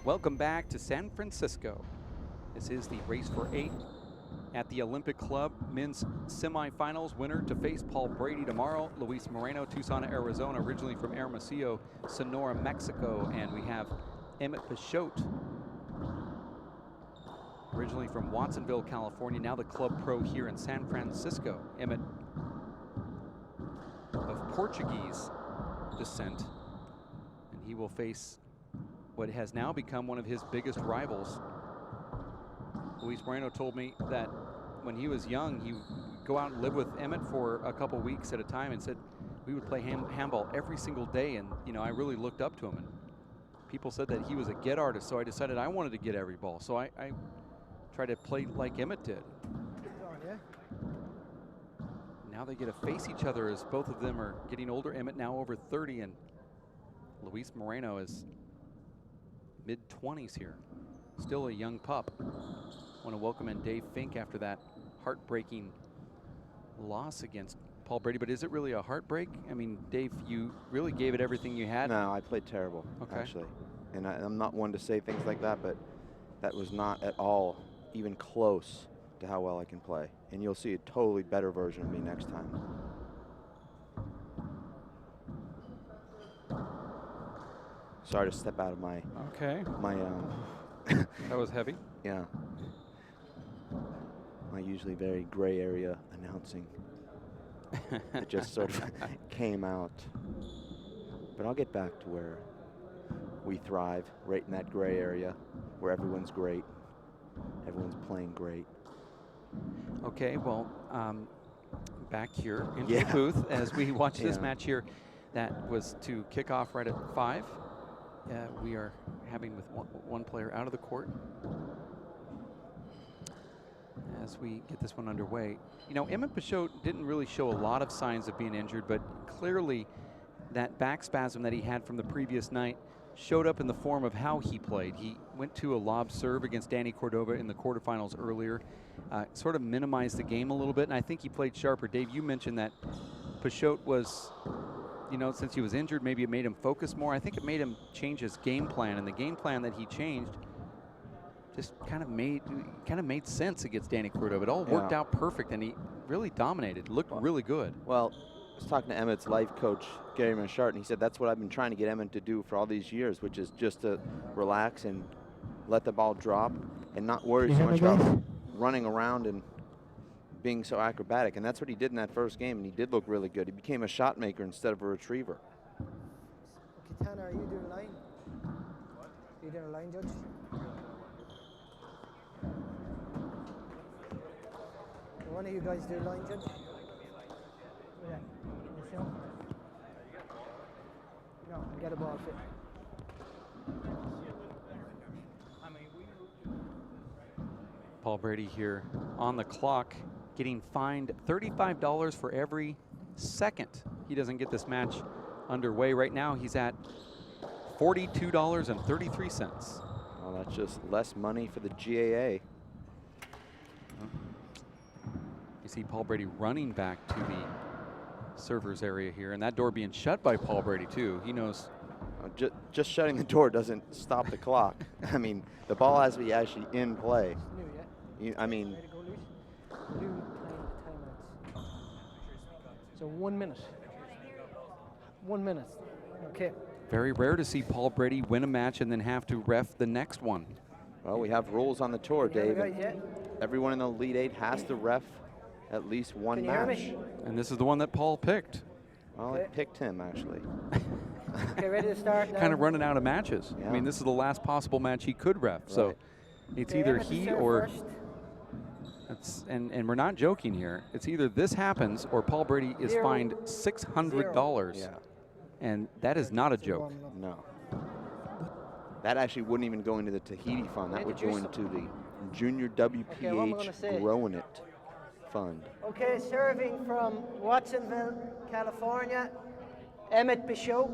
Welcome back to San Francisco. This is the race for 8 at the Olympic Club men's semifinals. Winner to face Paul Brady tomorrow. Luis Moreno, Tucson, Arizona, originally from Hermosillo, Sonora, Mexico. And we have Emmett Peixoto, originally from Watsonville, California, now the club pro here in San Francisco. Emmett of Portuguese descent, and he will face what has now become one of his biggest rivals. Luis Moreno told me that when he was young, he would go out and live with Emmett for a couple weeks at a time, and said we would play handball every single day, and you know, I really looked up to him. And people said that he was a get artist, so I decided I wanted to get every ball. So I tried to play like Emmett did. Oh, yeah. Now they get to face each other as both of them are getting older. Emmett now over 30, and Luis Moreno is mid-20s here. Still a young pup. Want to welcome in Dave Fink after that heartbreaking loss against Paul Brady. But is it really a heartbreak? I mean, Dave, you really gave it everything you had. No, I played terrible, actually. And I'm not one to say things like that, but that was not at all even close to how well I can play. And you'll see a totally better version of me next time. Sorry to step out of my that was heavy. Yeah, my usually very gray area announcing. It just sort of came out. But I'll get back to where we thrive, right in that gray area where everyone's great, everyone's playing great. Okay, well, back here in the booth as we watch this match here. That was to kick off right at 5. We are having with one player out of the court as we get this one underway. You know, Emmett Peixoto didn't really show a lot of signs of being injured, but clearly that back spasm that he had from the previous night showed up in the form of how he played. He went to a lob serve against Danny Cordova in the quarterfinals earlier, sort of minimized the game a little bit, and I think he played sharper. Dave, you mentioned that Peixoto was, you know, since he was injured, maybe it made him focus more. I think it made him change his game plan, and the game plan that he changed just kind of made sense against Danny Cordova. It all worked out perfect, and he really dominated, looked really good. Well, I was talking to Emmett's life coach, Gary Manchart, and he said that's what I've been trying to get Emmett to do for all these years, which is just to relax and let the ball drop and not worry so much about running around and being so acrobatic. And that's what he did in that first game, and he did look really good. He became a shot maker instead of a retriever. Okay, Tanner, are you doing line? Are you doing a line, Judge? One of you guys do line, Judge? Yeah. Yes, no, get a ball fit. Paul Brady here on the clock, getting fined $35 for every second he doesn't get this match underway. Right now he's at $42.33. Well, that's just less money for the GAA. You see Paul Brady running back to the servers area here, and that door being shut by Paul Brady too. He knows. Just shutting the door doesn't stop the clock. I mean, the ball has to be actually in play. I mean, so 1 minute. 1 minute. Okay. Very rare to see Paul Brady win a match and then have to ref the next one. Well, we have rules on the tour, Dave. Everyone in the Elite 8 has to ref at least one match. And this is the one that Paul picked. Well, I picked him, actually. Okay, ready to start now? Kind of running out of matches. Yeah. I mean, this is the last possible match he could ref. Right. So it's either he or... And we're not joking here. It's either this happens or Paul Brady is fined $600. Yeah. And that is not a joke. No. That actually wouldn't even go into the Tahiti fund. That would go into the Junior WPH Growing It fund. Okay, serving from Watsonville, California, Emmett Peixoto.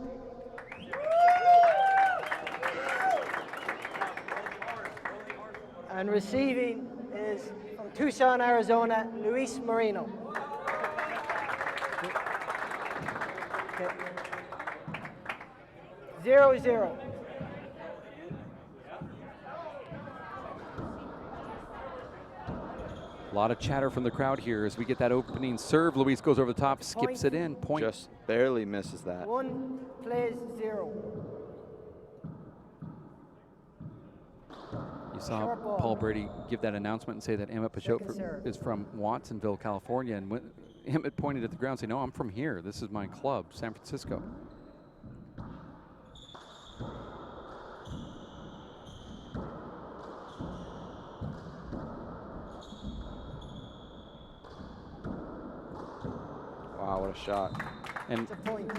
And receiving is from Tucson, Arizona, Luis Moreno. Okay. 0-0. lot of chatter from the crowd here as we get that opening serve. Luis goes over the top, skips it in. Point. Just barely misses that. 1 plays 0. You saw Paul Brady give that announcement and say that Emmett Peixoto is from Watsonville, California. And when Emmett pointed at the ground and said, no, I'm from here. This is my club, San Francisco. Wow, what a shot. And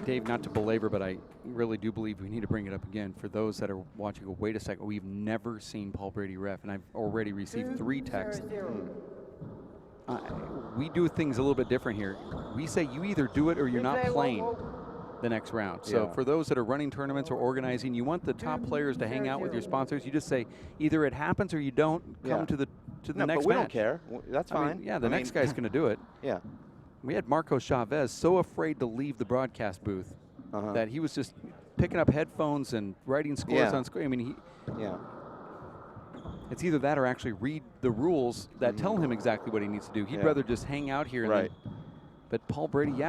Dave, not to belabor, but I really do believe we need to bring it up again for those that are watching. Go, wait a second, we've never seen Paul Brady ref, and I've already received 3 texts. We do things a little bit different here. We say you either do it or you're not playing the next round. So for those that are running tournaments or organizing, you want the top players to hang out with your sponsors. You just say either it happens or you don't come to the next match. But we don't care. That's fine. I mean, the next guy's going to do it. Yeah. We had Marco Chavez so afraid to leave the broadcast booth that he was just picking up headphones and writing scores on screen. I mean, it's either that or actually read the rules that tell him exactly what he needs to do. He'd rather just hang out here. And but Paul Brady,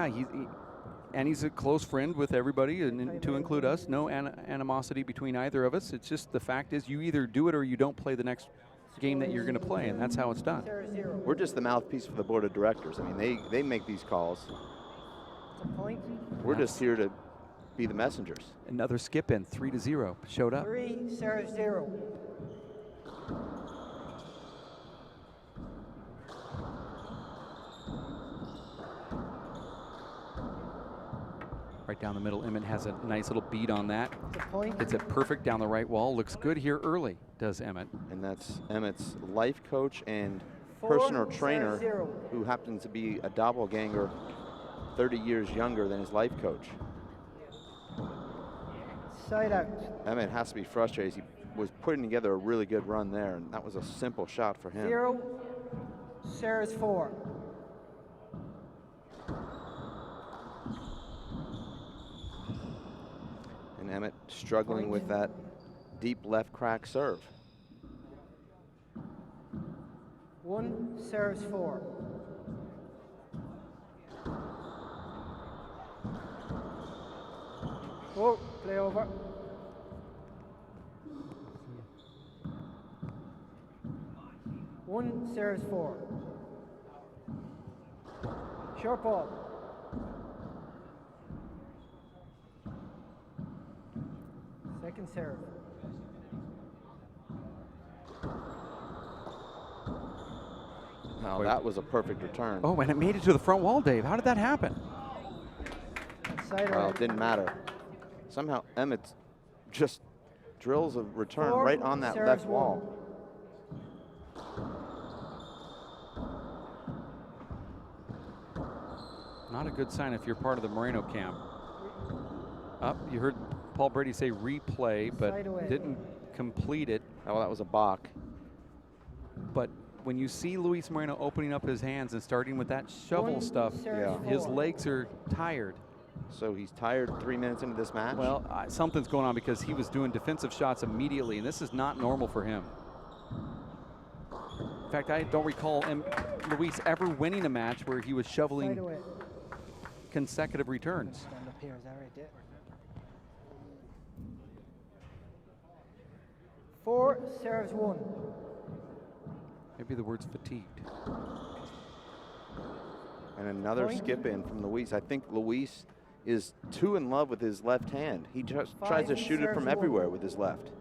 he's a close friend with everybody, and to include us. No animosity between either of us. It's just the fact is you either do it or you don't play the next game that you're going to play, and that's how it's done. We're just the mouthpiece for the board of directors. I mean, they make these calls. We're just here to be the messengers. Another skip in, 3-0, showed up. 3 serves 0. Right down the middle, Emmett has a nice little beat on that. It's it perfect down the right wall. Looks good here early, does Emmett. And that's Emmett's life coach and personal trainer, who happens to be a doppelganger 30 years younger than his life coach. Side out. Emmett has to be frustrated. He was putting together a really good run there, and that was a simple shot for him. 0 serves 4. And Emmett struggling with that deep left crack serve. 1 serves 4. Oh, play over. One serves 4. Short ball. Second serve. Now that was a perfect return. Oh, and it made it to the front wall, Dave. How did that happen? Well, it didn't matter. Somehow Emmett just drills a return right on that left wall. Not a good sign if you're part of the Moreno camp. You heard Paul Brady say replay, but didn't complete it. Oh, that was a balk. But when you see Luis Moreno opening up his hands and starting with that shovel stuff, his legs are tired. So he's tired 3 minutes into this match? Well, something's going on because he was doing defensive shots immediately, and this is not normal for him. In fact, I don't recall Luis ever winning a match where he was shoveling consecutive returns. Stand up here, is that right there? 4 serves 1. Maybe the word's fatigued. And another skip in from Luis. I think Luis is too in love with his left hand. He just tries to shoot it from everywhere with his left.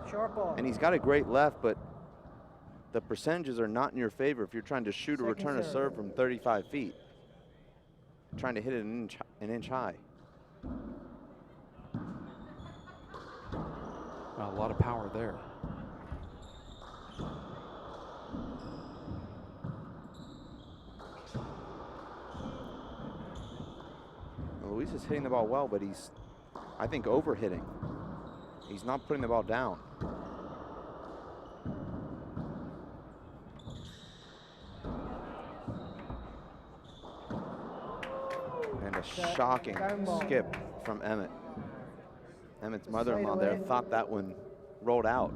Short ball. And he's got a great left, but the percentages are not in your favor if you're trying to shoot or return a serve from 35 feet. Trying to hit it an inch high. A lot of power there. Luis is hitting the ball well, but he's, I think, overhitting. He's not putting the ball down. And a shocking skip from Emmett. Emmett's mother-in-law there thought that one rolled out.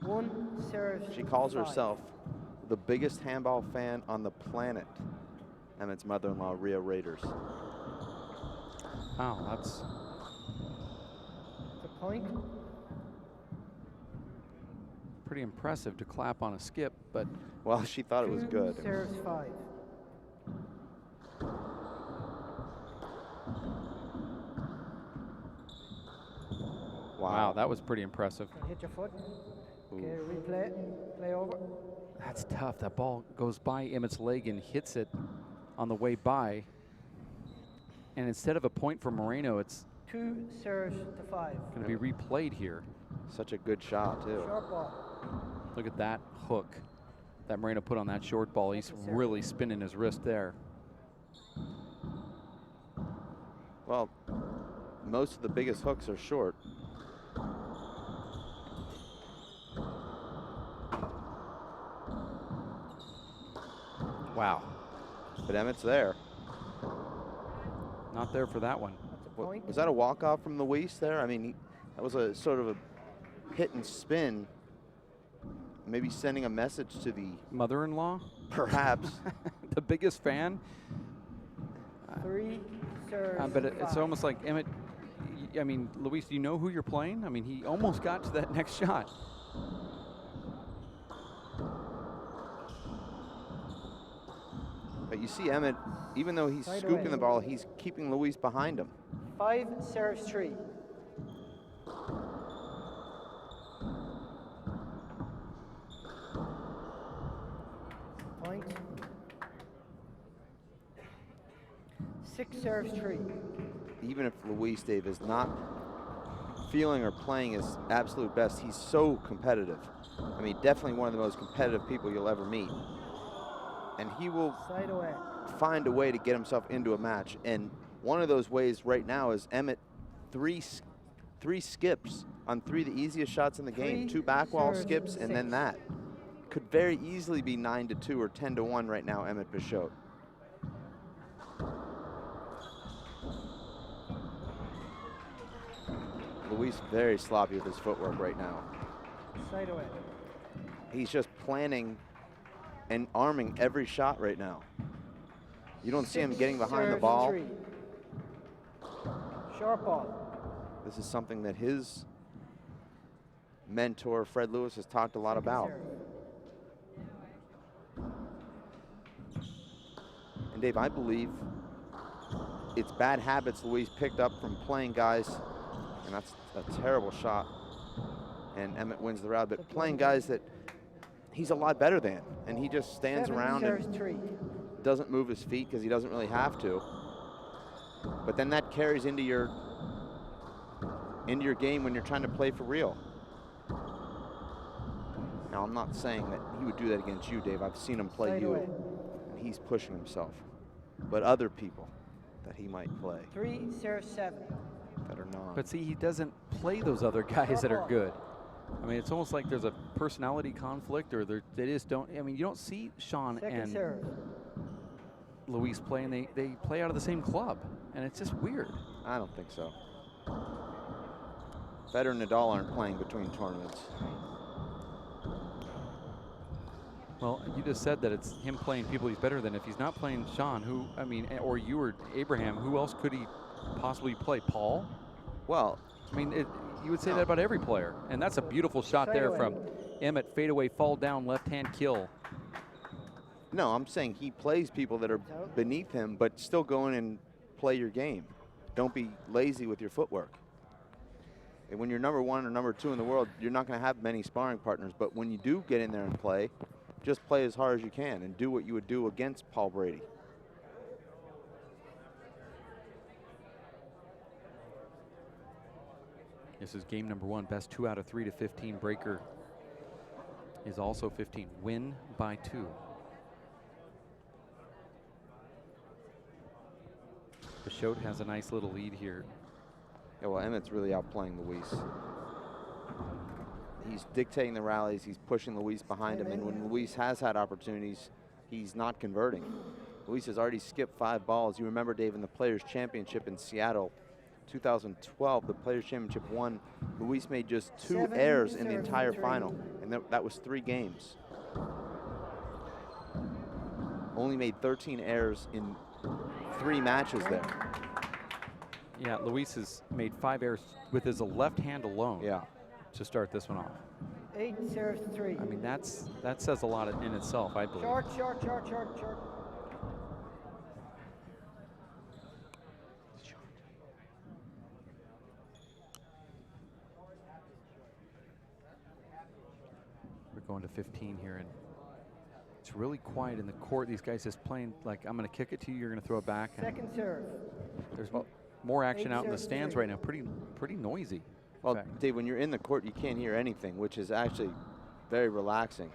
One serves She calls herself the biggest handball fan on the planet. Emmett's mother-in-law, Rio Raiders. Wow, that's The point. pretty impressive to clap on a skip, but Well, she thought it was good. Serves 5. wow, that was pretty impressive. Hit your foot. Ooh. Okay, replay it. Play over. That's tough. That ball goes by Emmett's leg and hits it on the way by. And instead of a point for Moreno, it's 2 serves to 5. going to be replayed here. Such a good shot, too. Short ball. Look at that hook that Moreno put on that short ball. He's really spinning his wrist there. Well, most of the biggest hooks are short. Wow. But Emmett's there. Not there for that one. That's a point. Was that a walk-off from Luis there? I mean, that was a sort of a hit and spin. Maybe sending a message to the Mother-in-law? perhaps. The biggest fan? 3 serves But to it's 5. almost like Emmett, I mean, Luis, do you know who you're playing? I mean, he almost got to that next shot. But you see Emmett, even though he's Right scooping away. the ball, he's keeping Luis behind him. 5 serves 3. Point. 6 serves 3. Even if Luis, Dave, is not feeling or playing his absolute best, he's so competitive. I mean, definitely one of the most competitive people you'll ever meet. And he will Side away. find a way to get himself into a match. And one of those ways right now is Emmett, three skips on 3 of the easiest shots in the game. 2 back wall serves skips and then 6. that. Could very easily be 9-2 or 10-1 right now, Emmett Peixoto. Luis very sloppy with his footwork right now. Side away. He's just planning and arming every shot right now. You don't see him getting behind the Serves ball. 3. Short ball. This is something that his mentor, Fred Lewis, has talked a lot Second about. serve. And Dave, I believe it's bad habits Luis picked up from playing guys, and that's a terrible shot, and Emmett wins the round, but playing guys that he's a lot better than, and he just stands 7 around serves and 3. doesn't move his feet because he doesn't really have to. But then that carries into your game when you're trying to play for real. Now, I'm not saying that he would do that against you, Dave. I've seen him play Side you, away. and he's pushing himself. But other people that he might play 3 serves 7. that are not. But see, he doesn't play those other guys that are good. I mean, it's almost like there's a personality conflict, or they just don't. I mean, you don't see Sean Second and serve. Luis play, and they play out of the same club, and it's just weird. I don't think so. Federer and Nadal aren't playing between tournaments. Well, you just said that it's him playing people he's better than. If he's not playing Sean, who, I mean, or you or Abraham, who else could he possibly play? Paul? Well, I mean, you would say that about every player. And that's a beautiful shot there from Emmett. Fadeaway, fall down, left-hand kill. no, I'm saying he plays people that are beneath him, but still go in and play your game. Don't be lazy with your footwork. And when you're number 1 or number 2 in the world, you're not going to have many sparring partners. But when you do get in there and play, just play as hard as you can and do what you would do against Paul Brady. This is game number 1. Best 2 out of 3 to 15. Breaker is also 15. Win by 2. Peixoto has a nice little lead here. Yeah, well, Emmett's really outplaying Luis. He's dictating the rallies. He's pushing Luis behind him. And when Luis has had opportunities, he's not converting. Luis has already skipped 5 balls. You remember, Dave, in the Players' Championship in Seattle, 2012, the Players' Championship won. Luis made just 2 errors in the entire final, and that was 3 games. only made 13 errors in 3 matches there. Yeah, Luis has made 5 errors with his left hand alone. Yeah. To start this one off. 8 serves 3. I mean, that says a lot in itself, I believe. Short, short, short, short, short. We're going to 15 here, and it's really quiet in the court. These guys just playing like, I'm going to kick it to you, you're going to throw it back. Second serve. There's more action out in the serves stands 3. right now. Pretty noisy. Well, Dave, when you're in the court, you can't hear anything, which is actually very relaxing.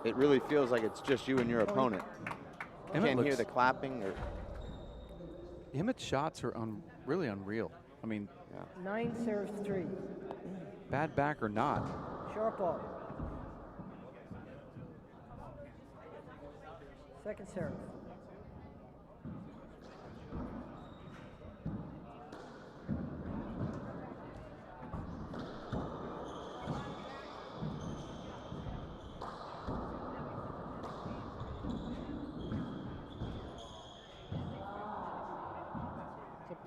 It really feels like it's just you and your opponent. You can't hear the clapping. Or Emmett's shots are really unreal. I mean, 9 serves 3. bad back or not. Short ball. Second serve.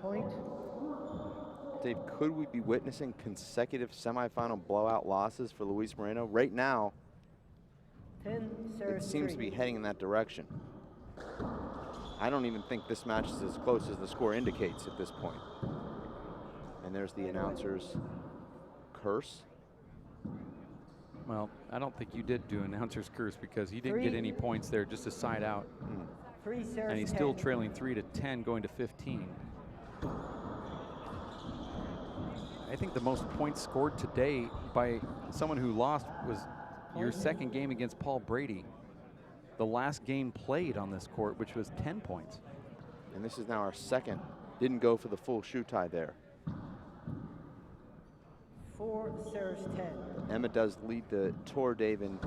Point. Dave, could we be witnessing consecutive semifinal blowout losses for Luis Moreno? Right now, 10 it serves seems 3. to be heading in that direction. I don't even think this match is as close as the score indicates at this point. And there's the announcer's curse. Well, I don't think you did do announcer's curse because he didn't get any points there, just a side out. 3 serves And he's 10. still trailing 3 to 10 going to 15. I think the most points scored today by someone who lost was your second game against Paul Brady. The last game played on this court, which was 10 points. And this is now our second. Didn't go for the full shoe tie there. 4 serves 10. Emmett does lead the tour, Dave, in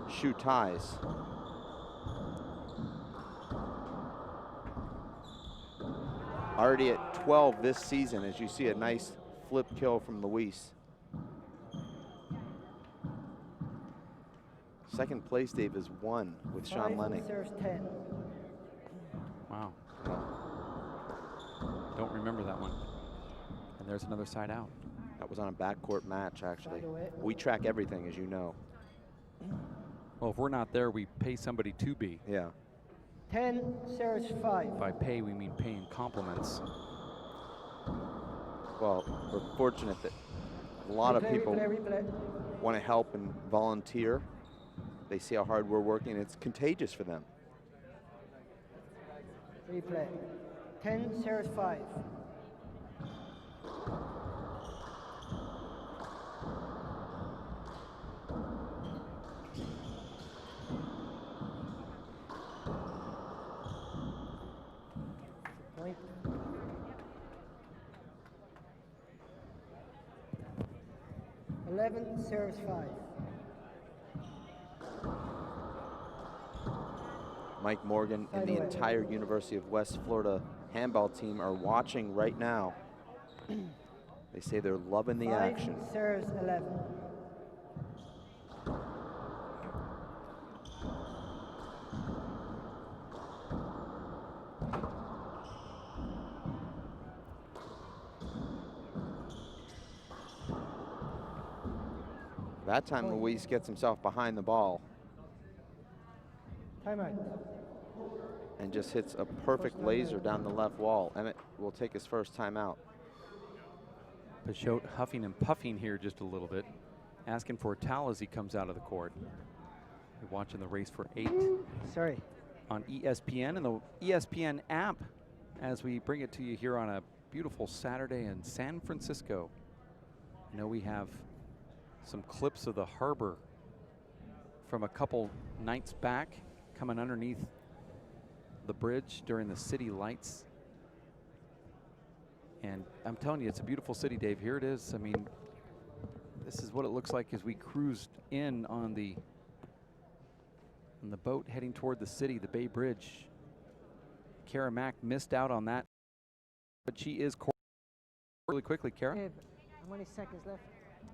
shoe ties. Already at 12 this season, as you see a nice flip kill from Luis. Second place, Dave, is 1 with Sean Lenning. 5 serves 10. Wow. Don't remember that one. And there's another side out. That was on a backcourt match, actually. We track everything, as you know. Well, if we're not there, we pay somebody to be. Yeah. 10 serves 5. By pay, we mean paying compliments. Well, we're fortunate that a lot of people want to help and volunteer. They see how hard we're working. It's contagious for them. Replay. 10 serves 5. Point. 11 serves 5. Mike Morgan and the entire University of West Florida handball team are watching right now. They say they're loving the action. 5 serves 11. That time Luis gets himself behind the ball Timeout. and just hits a perfect laser down the left wall. Emmett will take his first timeout. Peixoto huffing and puffing here just a little bit, asking for a towel as he comes out of the court. You're watching the race for 8. Sorry. On ESPN and the ESPN app as we bring it to you here on a beautiful Saturday in San Francisco. I know we have some clips of the harbor from a couple nights back coming underneath the bridge during the city lights. And I'm telling you, it's a beautiful city, Dave. Here it is. I mean, this is what it looks like as we cruised in on the boat heading toward the city, the Bay Bridge. Kara Mack missed out on that, but she is really quickly, Kara. How many seconds left?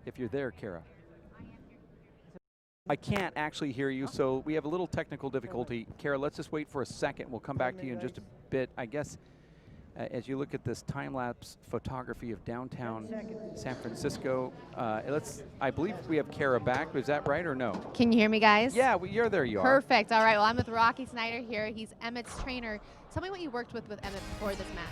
If you're there, Kara. I can't actually hear you, so we have a little technical difficulty. Kara, let's just wait for a second. We'll come back to you in just a bit. I guess as you look at this time-lapse photography of downtown San Francisco, I believe we have Kara back. Is that right or no? Can you hear me, guys? Yeah, you're there. You are. Perfect. All right. Well, I'm with Rocky Snyder here. He's Emmett's trainer. Tell me what you worked with Emmett before this match.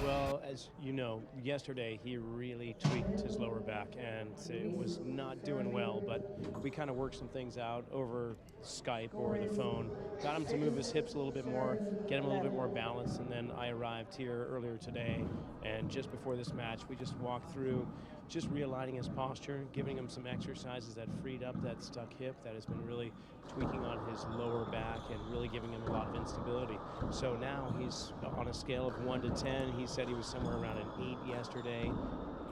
Well, as you know, yesterday he really tweaked his lower back and it was not doing well, but we kind of worked some things out over Skype or the phone, got him to move his hips a little bit more, get him a little bit more balanced, and then I arrived here earlier today, and just before this match, we just walked through just realigning his posture, giving him some exercises that freed up that stuck hip that has been really tweaking on his lower back and really giving him a lot of instability. So now he's on a scale of 1 to 10. He said he was somewhere around an 8 yesterday,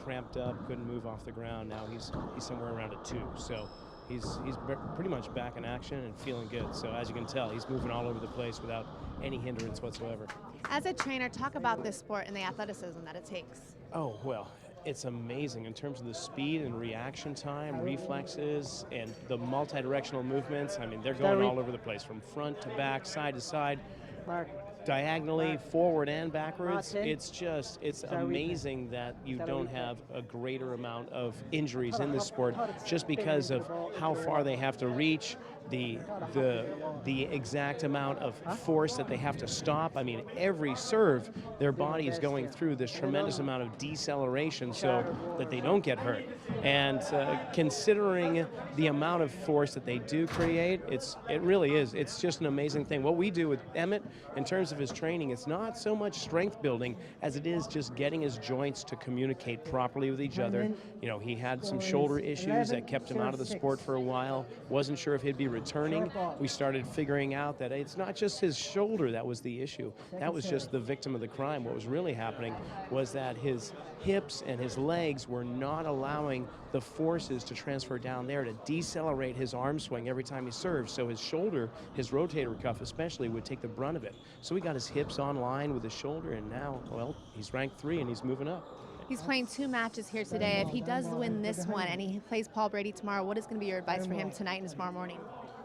cramped up, couldn't move off the ground. Now he's somewhere around a 2. So he's pretty much back in action and feeling good. So as you can tell, he's moving all over the place without any hindrance whatsoever. As a trainer, talk about this sport and the athleticism that it takes. Oh, well, it's amazing in terms of the speed and reaction time, reflexes, and the multi-directional movements. I mean, they're going all over the place, from front to back, side to side, diagonally, forward and backwards. It's amazing that you don't have a greater amount of injuries in this sport just because of how far they have to reach, the exact amount of force that they have to stop. I mean, every serve, their body is going through this tremendous amount of deceleration so that they don't get hurt. And considering the amount of force that they do create, it really is. It's just an amazing thing. What we do with Emmett in terms of his training, it's not so much strength building as it is just getting his joints to communicate properly with each other. You know, he had some shoulder issues that kept him out of the sport for a while. Wasn't sure if he'd be returning. We started figuring out that it's not just his shoulder that was the issue. That was just the victim of the crime. What was really happening was that his hips and his legs were not allowing the forces to transfer down there to decelerate his arm swing every time he served. So his shoulder, his rotator cuff especially, would take the brunt of it. So he got his hips on line with his shoulder, and now, well, he's ranked 3 and he's moving up. He's playing 2 matches here today. If he does win this one and he plays Paul Brady tomorrow, what is going to be your advice for him tonight and tomorrow morning?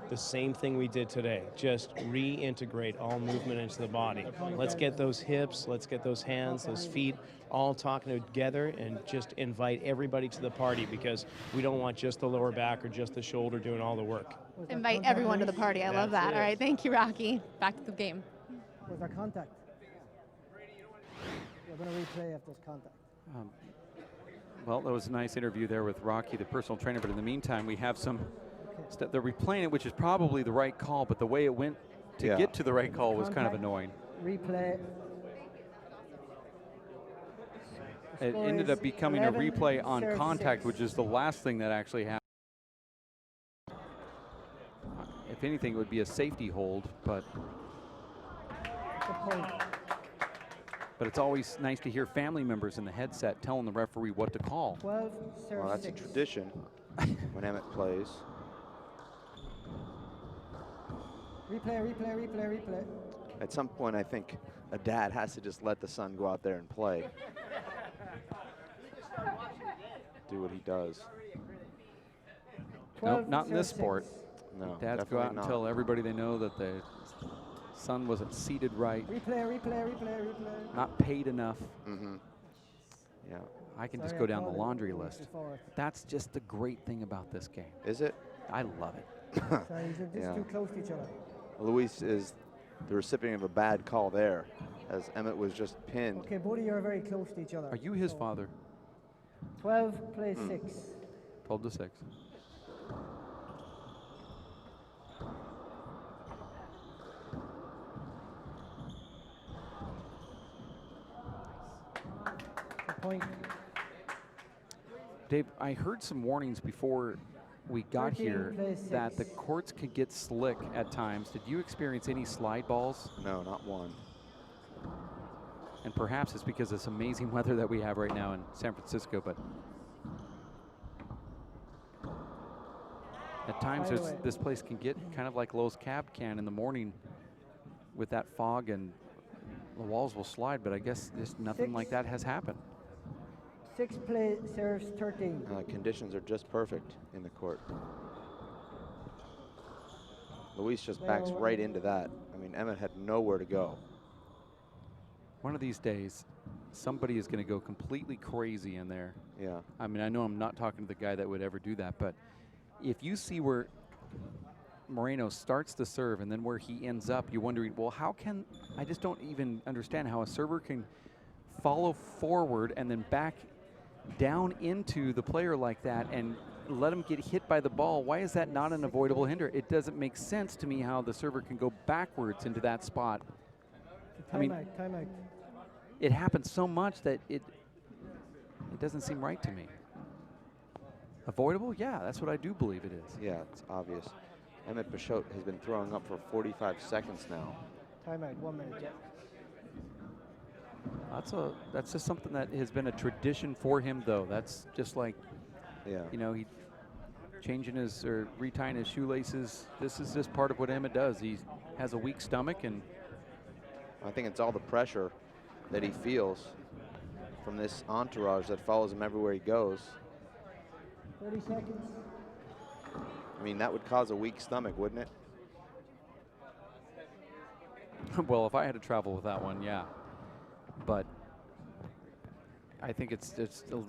The same thing we did today. Just reintegrate all movement into the body. Let's get those hips, let's get those hands, those feet all talking together and just invite everybody to the party, because we don't want just the lower back or just the shoulder doing all the work. Invite everyone to the party. I love that. All right, thank you, Rocky. Back to the game. Was there contact? We're going to replay if there's contact. Well, that was a nice interview there with Rocky, the personal trainer, but in the meantime, we have some they're replaying it, which is probably the right call, but the way it went to get to the right call was kind of annoying. Replay. It ended up becoming a replay on contact, which is the last thing that actually happened. If anything, it would be a safety hold, but it's always nice to hear family members in the headset telling the referee what to call. Well, that's a tradition when Emmett plays. Replay. At some point, I think a dad has to just let the son go out there and play. Do what he does. Nope, not in this sport. No, dads go out and tell everybody they know that the son wasn't seated right. Replay. Not paid enough. Mm-hmm. Yeah. I can just go down the laundry list. That's just the great thing about this game. Is it? I love it. Sorry, you're just too close to each other. Luis is the recipient of a bad call there, as Emmett was just pinned. Okay, both of you are very close to each other. Are you his father? 12 plays 6. 12 to 6. Good point. Dave, I heard some warnings before we got here that the courts could get slick at times. Did you experience any slide balls? No, not one. And perhaps it's because of this amazing weather that we have right now in San Francisco, but at times this place can get kind of like Lowe's Cab can in the morning with that fog, and the walls will slide, but I guess just nothing like that has happened. 6 play serves 13. Conditions are just perfect in the court. Luis just backs right into that. I mean, Emmett had nowhere to go. One of these days, somebody is going to go completely crazy in there. Yeah. I mean, I know I'm not talking to the guy that would ever do that, but if you see where Moreno starts to serve and then where he ends up, you're wondering, well, how can, I just don't even understand how a server can follow forward and then back down into the player like that and let him get hit by the ball. Why is that not an avoidable hinder? It doesn't make sense to me how the server can go backwards into that spot. I mean, Timeout. it happens so much that it doesn't seem right to me. Avoidable? Yeah, that's what I do believe it is. Yeah, it's obvious. Emmett Peixoto has been throwing up for 45 seconds now. Timeout, 1 minute, Jeff. That's just something that has been a tradition for him, though. That's just like, Yeah. you know, he changing his or retying his shoelaces. This is just part of what Emmett does. He has a weak stomach, and I think it's all the pressure that he feels from this entourage that follows him everywhere he goes. 30 seconds. I mean, that would cause a weak stomach, wouldn't it? well, if I had to travel with that one, yeah. But I think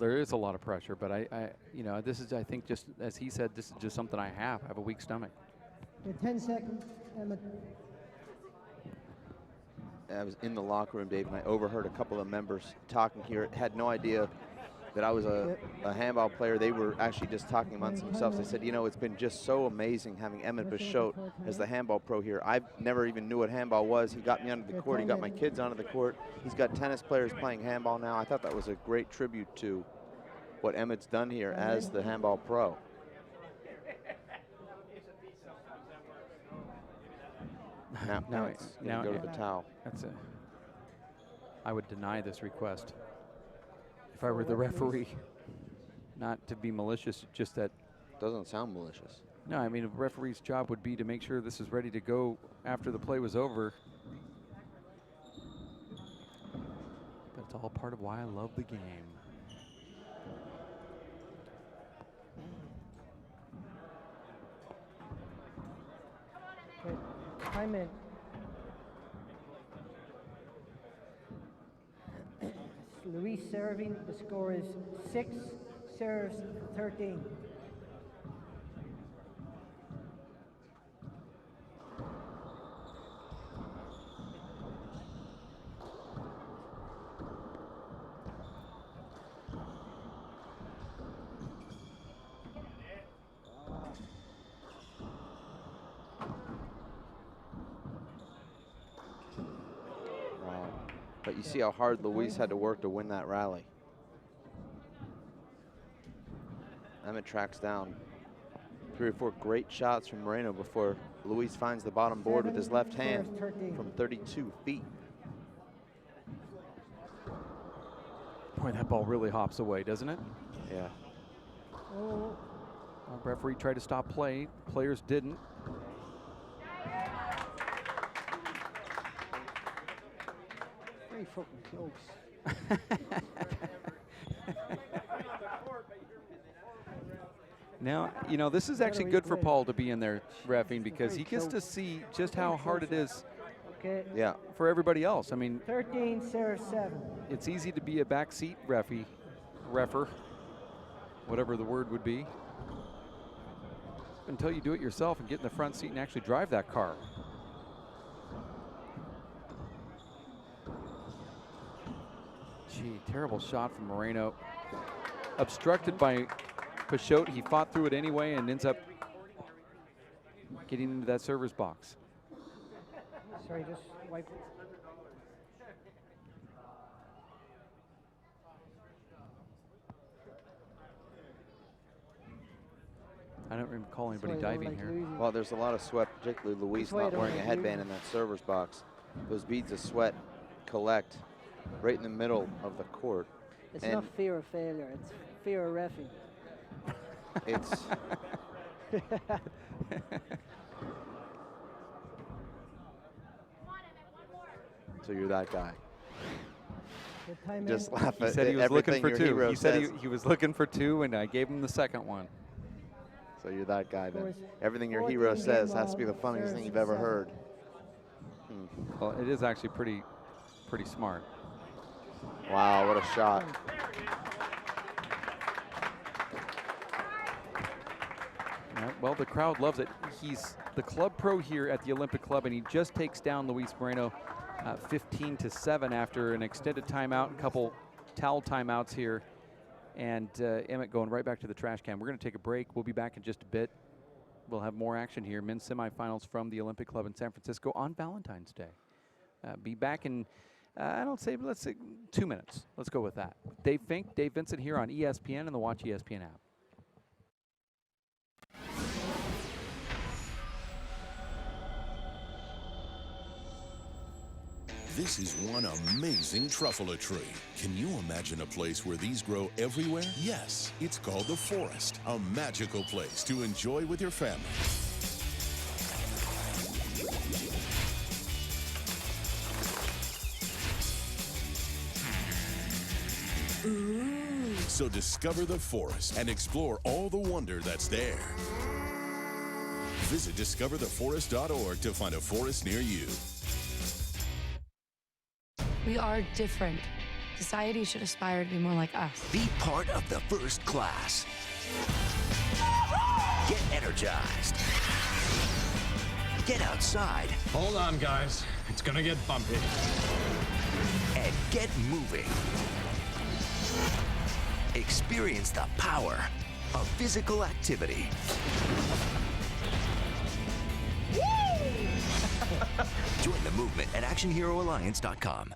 there is a lot of pressure. But I you know, this is, I think, just as he said, this is just something I have a weak stomach. 10 seconds, Emmett. I was in the locker room, Dave, and I overheard a couple of members talking here. Had no idea that I was a handball player. They were actually just talking amongst themselves. They said, you know, it's been just so amazing having Emmett Peixoto as the handball pro here. I never even knew what handball was. He got me onto the court. He got my kids onto the court. He's got tennis players playing handball now. I thought that was a great tribute to what Emmett's done here as the handball pro. Now it's going to go to the towel. I would deny this request if I were the referee. Not to be malicious, just that. Doesn't sound malicious. No, I mean, a referee's job would be to make sure this is ready to go after the play was over. But it's all part of why I love the game. Time in. Luis serving. The score is 6 serves 13. But you see how hard Luis had to work to win that rally. Emmett tracks down 3 or 4 great shots from Moreno before Luis finds the bottom board with his left hand from 32 feet. Boy, that ball really hops away, doesn't it? Yeah. Oh. Our referee tried to stop play. Players didn't. Very fucking close. Now, you know, this is actually good for Paul to be in there reffing because he gets to see just how hard it is Yeah. for everybody else. I mean, 13 serves 7. it's easy to be a backseat refer, whatever the word would be, until you do it yourself and get in the front seat and actually drive that car. Gee, terrible shot from Moreno. Obstructed by Peixoto. He fought through it anyway and ends up getting into that server's box. Sorry, just wipe it. I don't recall anybody diving here. Well, there's a lot of sweat, particularly Luis not wearing a headband in that server's box. Those beads of sweat collect right in the middle of the court. It's not fear of failure, it's fear of reffing. It's so you're that guy. Just laugh He at said he was looking everything for your 2. hero He said says. he was looking for 2, and I gave him the second one. So you're that guy then. Scores Everything your 14 hero says game has to be the ball, funniest serves thing you've ever 7. heard. Well, it is actually pretty smart. Wow, what a shot. Yeah, well, the crowd loves it. He's the club pro here at the Olympic Club, and he just takes down Luis Moreno 15-7 after an extended timeout, a couple towel timeouts here. And Emmett going right back to the trash can. We're going to take a break. We'll be back in just a bit. We'll have more action here. Men's semifinals from the Olympic Club in San Francisco on Valentine's Day. Be back in, let's say 2 minutes. Let's go with that. Dave Fink, Dave Vincent here on ESPN and the Watch ESPN app. This is one amazing truffula tree. Can you imagine a place where these grow everywhere? Yes, it's called the forest, a magical place to enjoy with your family. Ooh. So discover the forest and explore all the wonder that's there. Visit discovertheforest.org to find a forest near you. We are different. Society should aspire to be more like us. Be part of the first class. Get energized. Get outside. Hold on, guys. It's gonna get bumpy. And get moving. Experience the power of physical activity. Join the movement at actionheroalliance.com.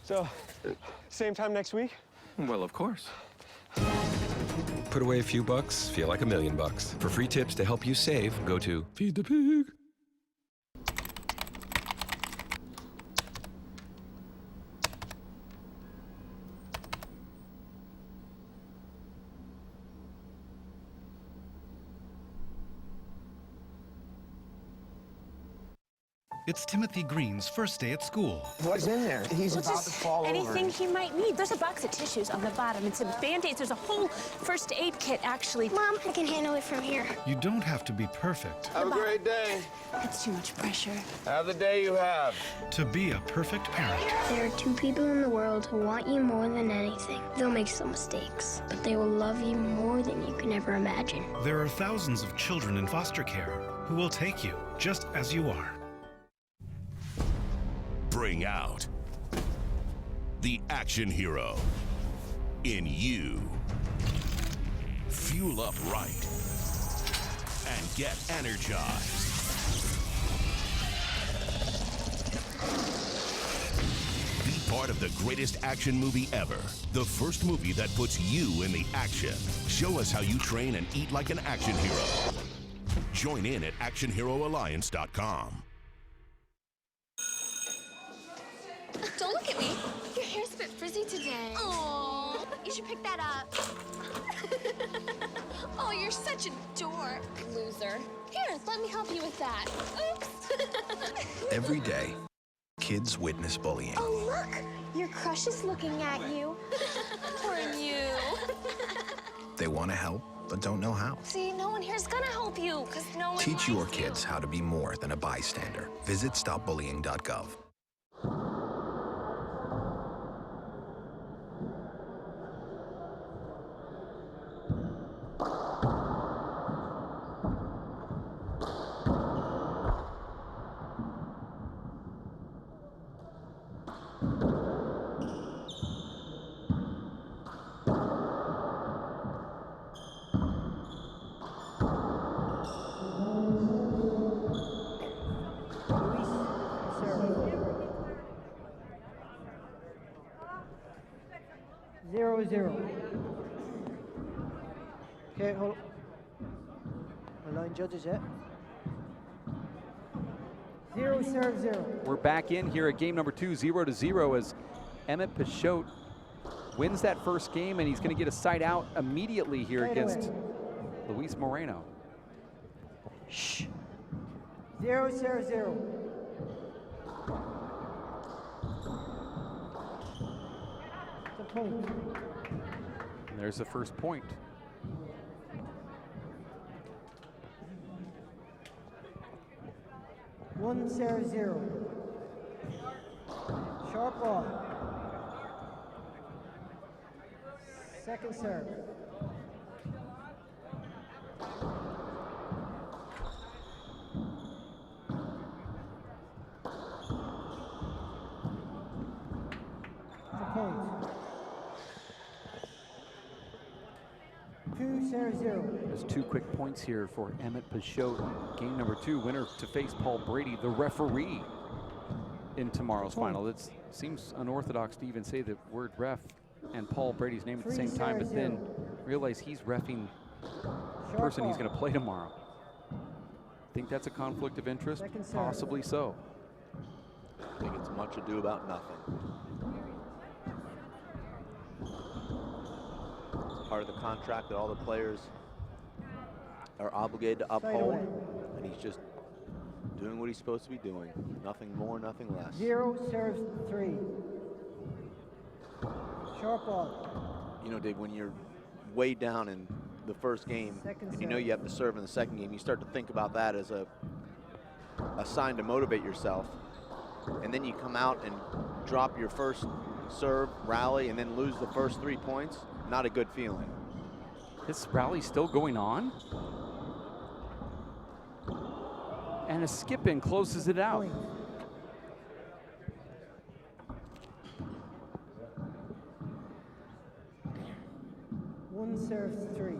So, same time next week? Well, of course. Put away a few bucks, feel like $1 million. For free tips to help you save, go to Feed the Pig. It's Timothy Green's first day at school. What's in there? He's about to fall over. Anything he might need. There's a box of tissues on the bottom and some Band-Aids. There's a whole first aid kit, actually. Mom, I can handle it from here. You don't have to be perfect. Have a great day. That's too much pressure. Have the day you have. To be a perfect parent. There are 2 people in the world who want you more than anything. They'll make some mistakes, but they will love you more than you can ever imagine. There are thousands of children in foster care who will take you just as you are. Bring out the action hero in you. Fuel up right and get energized. Be part of the greatest action movie ever. The first movie that puts you in the action. Show us how you train and eat like an action hero. Join in at actionheroalliance.com. Don't look at me. Your hair's a bit frizzy today. Oh, you should pick that up. Oh, you're such a dork. Loser. Here, let me help you with that. Oops. Every day, kids witness bullying. Oh, look! Your crush is looking at you. Poor you. They want to help, but don't know how. See, no one here's gonna help you, because no one Teach your likes you. kids how to be more than a bystander. Visit stopbullying.gov. Zero, zero. Okay, hold. Our line judges yet? 0 serve 0. We're back in here at game number 2, 0-0, as Emmett Peixoto wins that first game, and he's going to get a side out immediately here Right against away. Luis Moreno. Shh. 0 serve 0. The point. And there's the first point. One serve 0. Sharp ball. Second serve. The point. 2 serve 0. There's 2 quick points here for Emmett Peixoto. Game number 2, winner to face Paul Brady, the referee, in tomorrow's final. It seems unorthodox to even say the word ref and Paul Brady's name at the 3 same time, but serve then 0. realize he's reffing the person he's going to play tomorrow. Think that's a conflict of interest? Second serve. Possibly so. I think it's much ado about nothing. It's part of the contract that all the players are obligated to uphold, and he's just doing what he's supposed to be doing. Nothing more, nothing less. 0 serves 3. Sharp ball. You know, Dave, when you're way down in the first game, Second and you know serve. you have to serve in the second game, you start to think about that as a sign to motivate yourself. And then you come out and drop your first serve, rally, and then lose the first 3 points. Not a good feeling. This rally's still going on. And a skip in closes it out. Point. One serves 3.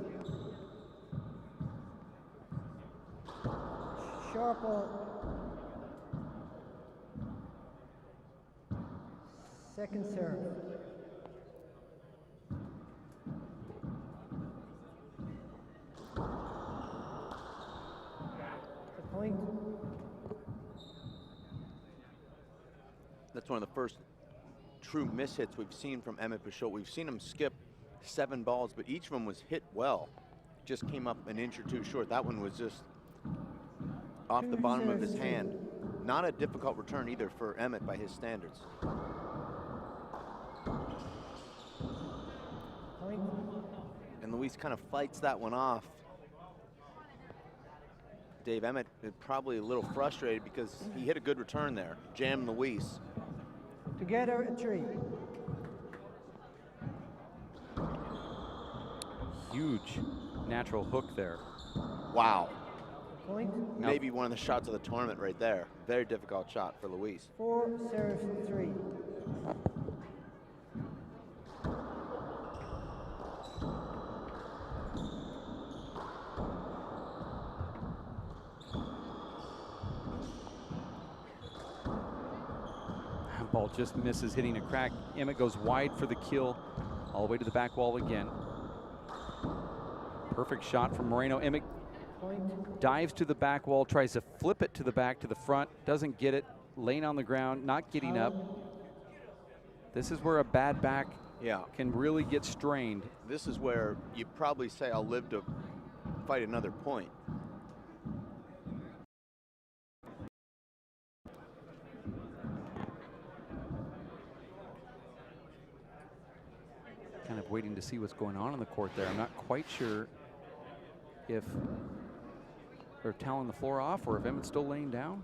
Sharp ball. Second serve. The point. That's one of the first true mishits we've seen from Emmett Peixoto. We've seen him skip 7 balls, but each of them was hit well. Just came up an inch or 2 short. That one was just off the bottom of his hand. Not a difficult return either for Emmett by his standards. Point. And Luis kind of fights that one off. Dave, Emmett is probably a little frustrated because he hit a good return there. Jammed Luis. Together a 3. Huge natural hook there. Wow. Point. Maybe one of the shots of the tournament right there. Very difficult shot for Luis. 4 serves 3. Ball just misses hitting a crack. Emmett goes wide for the kill, all the way to the back wall again. Perfect shot from Moreno. Emmett Point. dives to the back wall, tries to flip it to the back to the front, doesn't get it, laying on the ground, not getting up. This is where a bad back can really get strained. This is where you probably say, I'll live to fight another point. waiting to see what's going on the court there. I'm not quite sure if they're toweling the floor off or if Emmett's still laying down.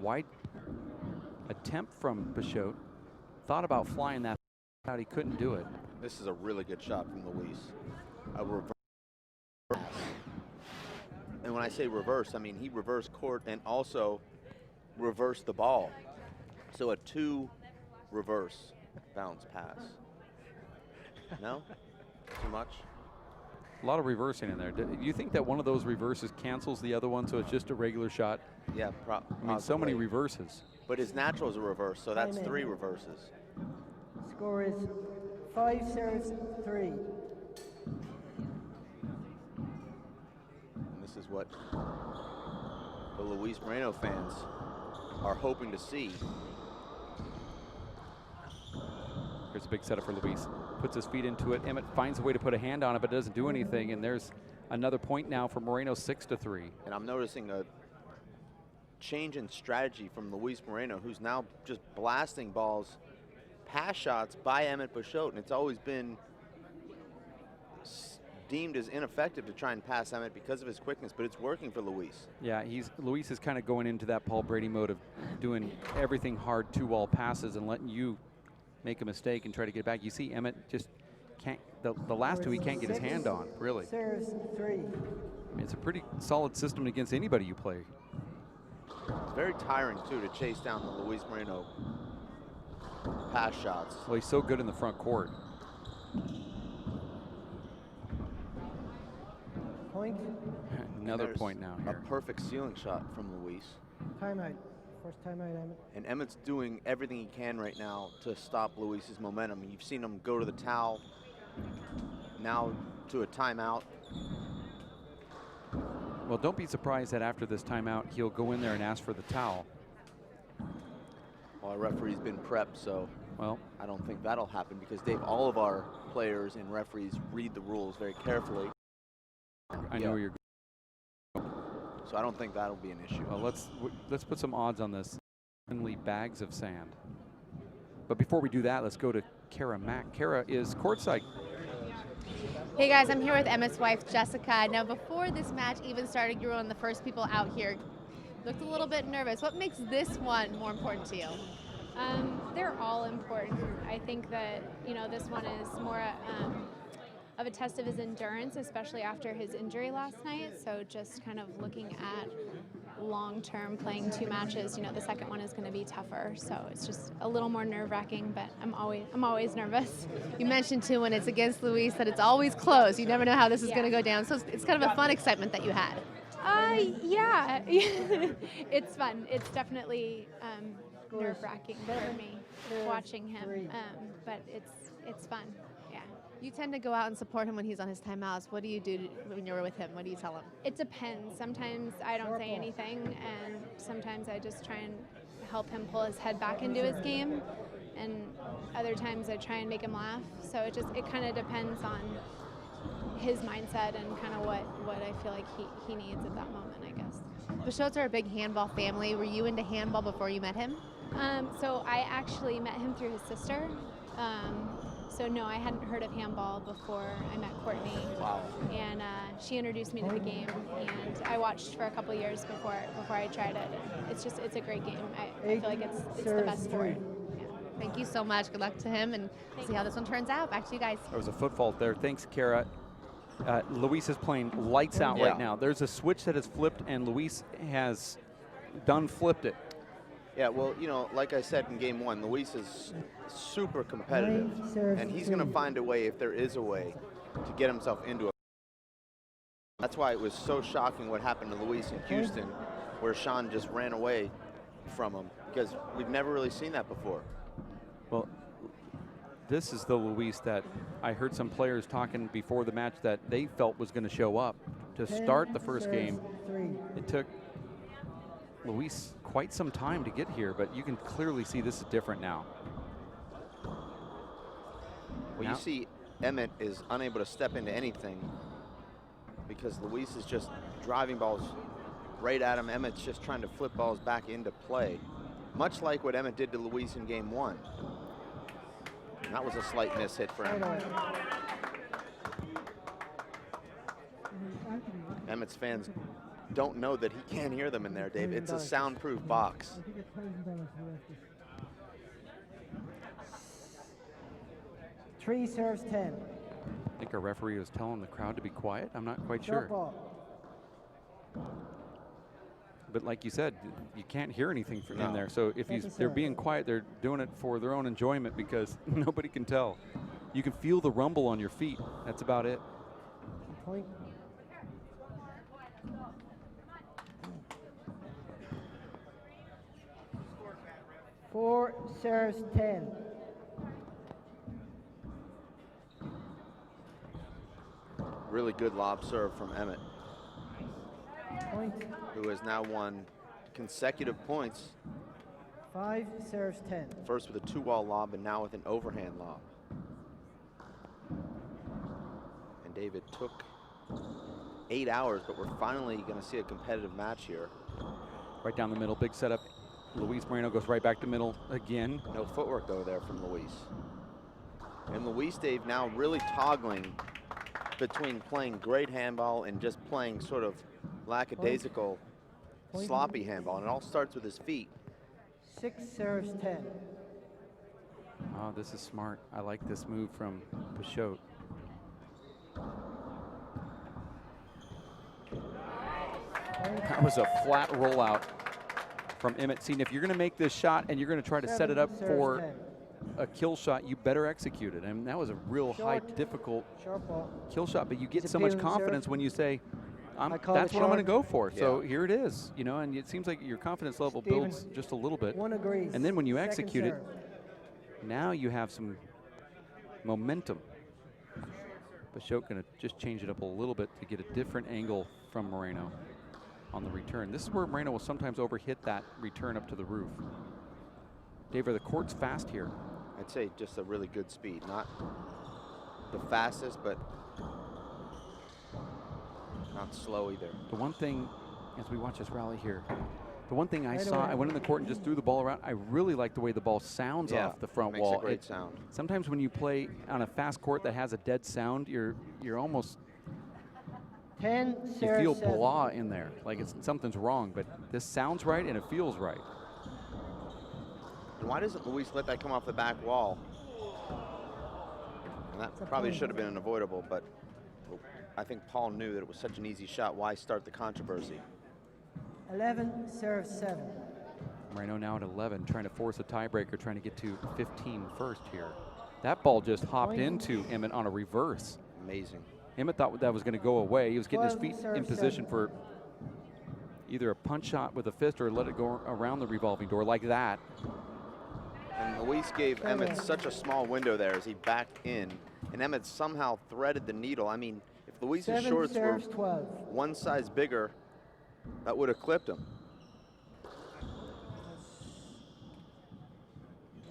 Wide attempt from Peixoto. Thought about flying that out, he couldn't do it. This is a really good shot from Luis. A reverse. And when I say reverse, I mean he reversed court and also reversed the ball. So a 2 reverse bounce pass. No? Too much? A lot of reversing in there. Do you think that one of those reverses cancels the other one, so it's just a regular shot? Yeah, I mean, so many reverses. But his natural is a reverse, so that's 3 reverses. Score is 5 serves 3. And this is what the Luis Moreno fans are hoping to see. Here's a big setup for Luis. Puts his feet into it. Emmett finds a way to put a hand on it, but doesn't do anything. And there's another point now for Moreno, 6-3. And I'm noticing a change in strategy from Luis Moreno, who's now just blasting balls, pass shots by Emmett Peixoto. And it's always been deemed as ineffective to try and pass Emmett because of his quickness, but it's working for Luis. Yeah, Luis is kind of going into that Paul Brady mode of doing everything hard 2-wall passes and letting you make a mistake and try to get back. You see Emmett just can't, the last 2 he can't get his hand on, really. Serves 3. I mean, it's a pretty solid system against anybody you play. It's very tiring, too, to chase down the Luis Moreno pass shots. Well, he's so good in the front court. Point. Another point now here. A perfect ceiling shot from Luis. Timeout. First timeout, Emmett. And Emmett's doing everything he can right now to stop Luis's momentum. You've seen him go to the towel, now to a timeout. Well, don't be surprised that after this timeout, he'll go in there and ask for the towel. Well, our referee's been prepped, so well, I don't think that'll happen because Dave, all of our players and referees read the rules very carefully. I know you're. So I don't think that'll be an issue. Well, let's put some odds on this. Only bags of sand. But before we do that, let's go to Kara Mack. Kara is courtside. Hey guys, I'm here with Emmett's wife, Jessica. Now, before this match even started, you were one of the first people out here. Looked a little bit nervous. What makes this one more important to you? They're all important. I think that, this one is more of a test of his endurance, especially after his injury last night. So just kind of looking at long-term playing 2 matches, the second one is going to be tougher. So it's just a little more nerve-wracking, but I'm always nervous. You mentioned too when it's against Luis that it's always close. You never know how this is going to go down. So it's kind of a fun excitement that you had. Yeah, it's fun. It's definitely nerve-wracking for me watching him, but it's fun. Yeah. You tend to go out and support him when he's on his timeouts. What do you do when you're with him? What do you tell him? It depends. Sometimes I don't say anything, and sometimes I just try and help him pull his head back into his game, and other times I try and make him laugh. So it kind of depends on his mindset and kind of what I feel like he needs at that moment, I guess. Peixotos are a big handball family. Were you into handball before you met him? So I actually met him through his sister. So no, I hadn't heard of handball before I met Courtney. Wow. And she introduced me to the game, and I watched for a couple years before I tried it. It's a great game. I feel like it's the best sport. Yeah. Thank you so much. Good luck to him, and see how this one turns out. Back to you guys. There was a foot fault there. Thanks, Kara. Luis is playing lights out right now. There's a switch that has flipped, and Luis has flipped it. Yeah, well, like I said in game 1, Luis is super competitive, and he's going to find a way, if there is a way, to get himself into it. That's why it was so shocking what happened to Luis in Houston, where Sean just ran away from him, because we've never really seen that before. Well, this is the Luis that I heard some players talking before the match that they felt was going to show up to start the first game. It took Luis quite some time to get here, but you can clearly see this is different now. Well, you see Emmett is unable to step into anything because Luis is just driving balls right at him. Emmett's just trying to flip balls back into play, much like what Emmett did to Luis in game 1. That was a slight miss hit for him. Emmett's fans don't know that he can't hear them in there, Dave. It's a soundproof box. Three serves 10. I think our referee was telling the crowd to be quiet. I'm not quite sure. Ball. But like you said, you can't hear anything from in there. So if they're being quiet, they're doing it for their own enjoyment because nobody can tell. You can feel the rumble on your feet. That's about it. Point. Four serves 10. Really good lob serve from Emmett, Point. who has now won consecutive points. Five serves 10. First with a two-wall lob and now with an overhand lob. And David took 8 hours, but we're finally going to see a competitive match here. Right down the middle, big setup. Luis Moreno goes right back to middle again. No footwork though there from Luis. And Luis, Dave, now really toggling between playing great handball and just playing sort of lackadaisical, sloppy handball. And it all starts with his feet. Six serves 10. Oh, this is smart. I like this move from Peixoto. That was a flat rollout from Emmett. See, if you're going to make this shot and you're going to try to set it up for a kill shot, you better execute it. And that was a real high, difficult kill shot. But you get so much confidence when you say, that's what I'm going to go for. So here it is, you know, and it seems like your confidence level builds just a little bit. One agrees. And then when you execute it, now you have some momentum. Peixoto going to just change it up a little bit to get a different angle from Moreno on the return. This is where Moreno will sometimes overhit that return up to the roof. Dave, are the courts fast here? I'd say just a really good speed. Not the fastest, but not slow either. The one thing, as we watch this rally here, the one thing I saw, I went in the court and just threw the ball around. I really like the way the ball sounds off the front wall. Makes a great sound. Sometimes when you play on a fast court that has a dead sound, you're almost, 10 you feel blah in there, like something's wrong, but this sounds right and it feels right. And why doesn't Luis let that come off the back wall? And that probably should have been unavoidable, but I think Paul knew that it was such an easy shot. Why start the controversy? 11 serves 7. Moreno now at 11, trying to force a tiebreaker, trying to get to 15 first here. That ball just hopped into Emmett on a reverse. Amazing. Emmett thought that was going to go away. He was getting his feet in position for either a punch shot with a fist or let it go around the revolving door like that. And Luis gave Emmett such a small window there as he backed in, and Emmett somehow threaded the needle. I mean, if Luis's shorts were 12. one size bigger, that would have clipped him.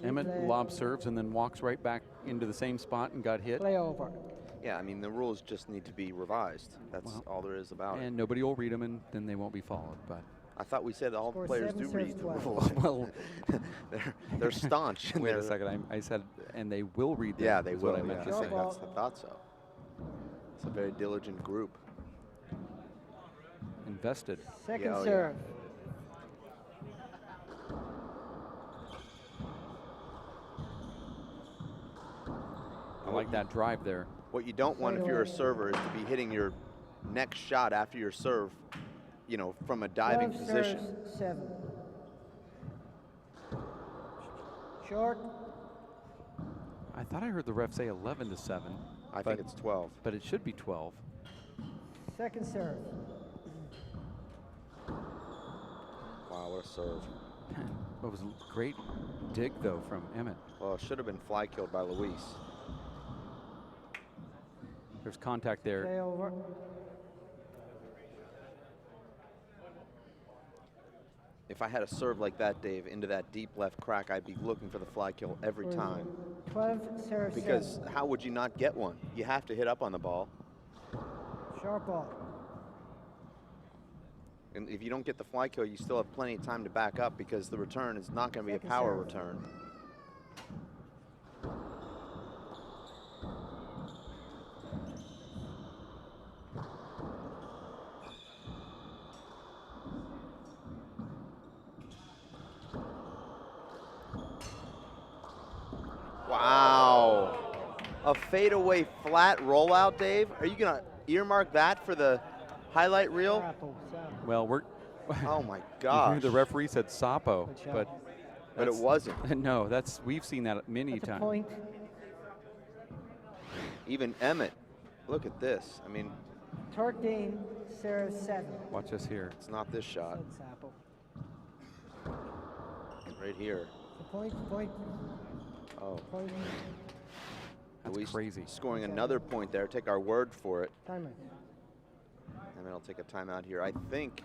Emmett lob serves and then walks right back into the same spot and got hit. Play over. Yeah, I mean, the rules just need to be revised. That's all there is about it. And nobody will read them, and then they won't be followed. But I thought we said all players do read the 12. rules. well, they're staunch. Wait a second, I said, and they will read them. Yeah, they is will. What I meant to say. I thought so. It's a very diligent group. Invested. Second serve. I like that drive there. What you don't want if you're a server is to be hitting your next shot after your serve, you know, from a diving position. 7. Short. I thought I heard the ref say 11 to 7. I think it's 12. But it should be 12. Second serve. Wow, what a serve. It was a great dig, though, from Emmett. Well, it should have been fly killed by Luis. There's contact there. Play over. If I had a serve like that, Dave, into that deep left crack, I'd be looking for the fly kill every time. 12 serve Because 7. how would you not get one? You have to hit up on the ball. Sharp ball. And if you don't get the fly kill, you still have plenty of time to back up because the return is not going to be a power return. A fadeaway flat rollout, Dave? Are you going to earmark that for the highlight reel? Well, we're. Oh my gosh. The referee said Sapo, but it wasn't. No, we've seen that many times. Point. Even Emmett, look at this. I mean, 13 serves 7. Watch us here. It's not this shot. Right here. Point. Oh. Point. That's crazy. Scoring another point there. Take our word for it. Timeout. Emmett will take a timeout here. I think,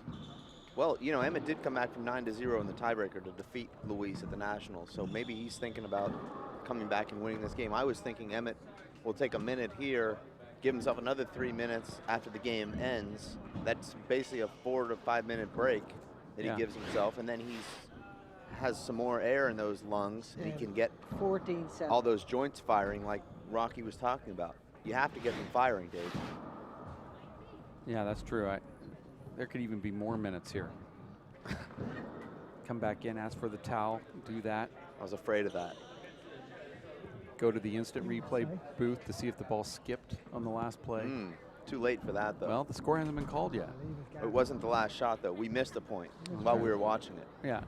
well, you know, Emmett did come back from 9-0 in the tiebreaker to defeat Luis at the Nationals. So maybe he's thinking about coming back and winning this game. I was thinking Emmett will take a minute here, give himself another 3 minutes after the game ends. That's basically a 4 to 5 minute break that he gives himself, and then has some more air in those lungs, and he can get 14-7. all those joints firing like Rocky was talking about. You have to get them firing, Dave. Yeah, that's true. There could even be more minutes here. Come back in, ask for the towel, do that. I was afraid of that. Go to the instant replay booth to see if the ball skipped on the last play. Too late for that, though. Well, the score hasn't been called yet. It wasn't the last shot, though. We missed a point while we were watching it. Yeah,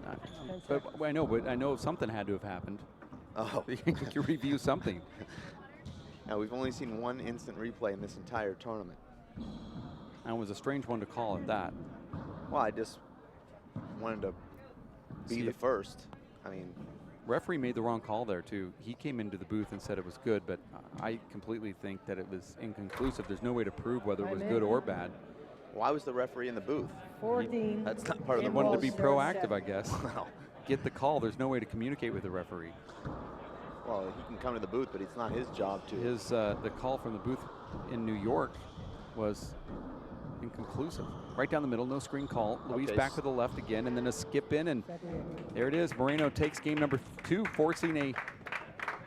but I know something had to have happened. Oh. You can review something. Now, we've only seen one instant replay in this entire tournament. And it was a strange one to call at that. Well, I just wanted to be the first. I mean, referee made the wrong call there too. He came into the booth and said it was good, but I completely think that it was inconclusive. There's no way to prove whether it was good or bad. Why was the referee in the booth? 14. That's not part of the He wanted to be rules. proactive, I guess. Well, Get the call. There's no way to communicate with the referee. well, he can come to the booth, but it's not his job to. The call from the booth in New York was inconclusive. Right down the middle, no screen call. Luis Okay. back to the left again, and then a skip in, and there it is. Moreno takes game number 2, forcing a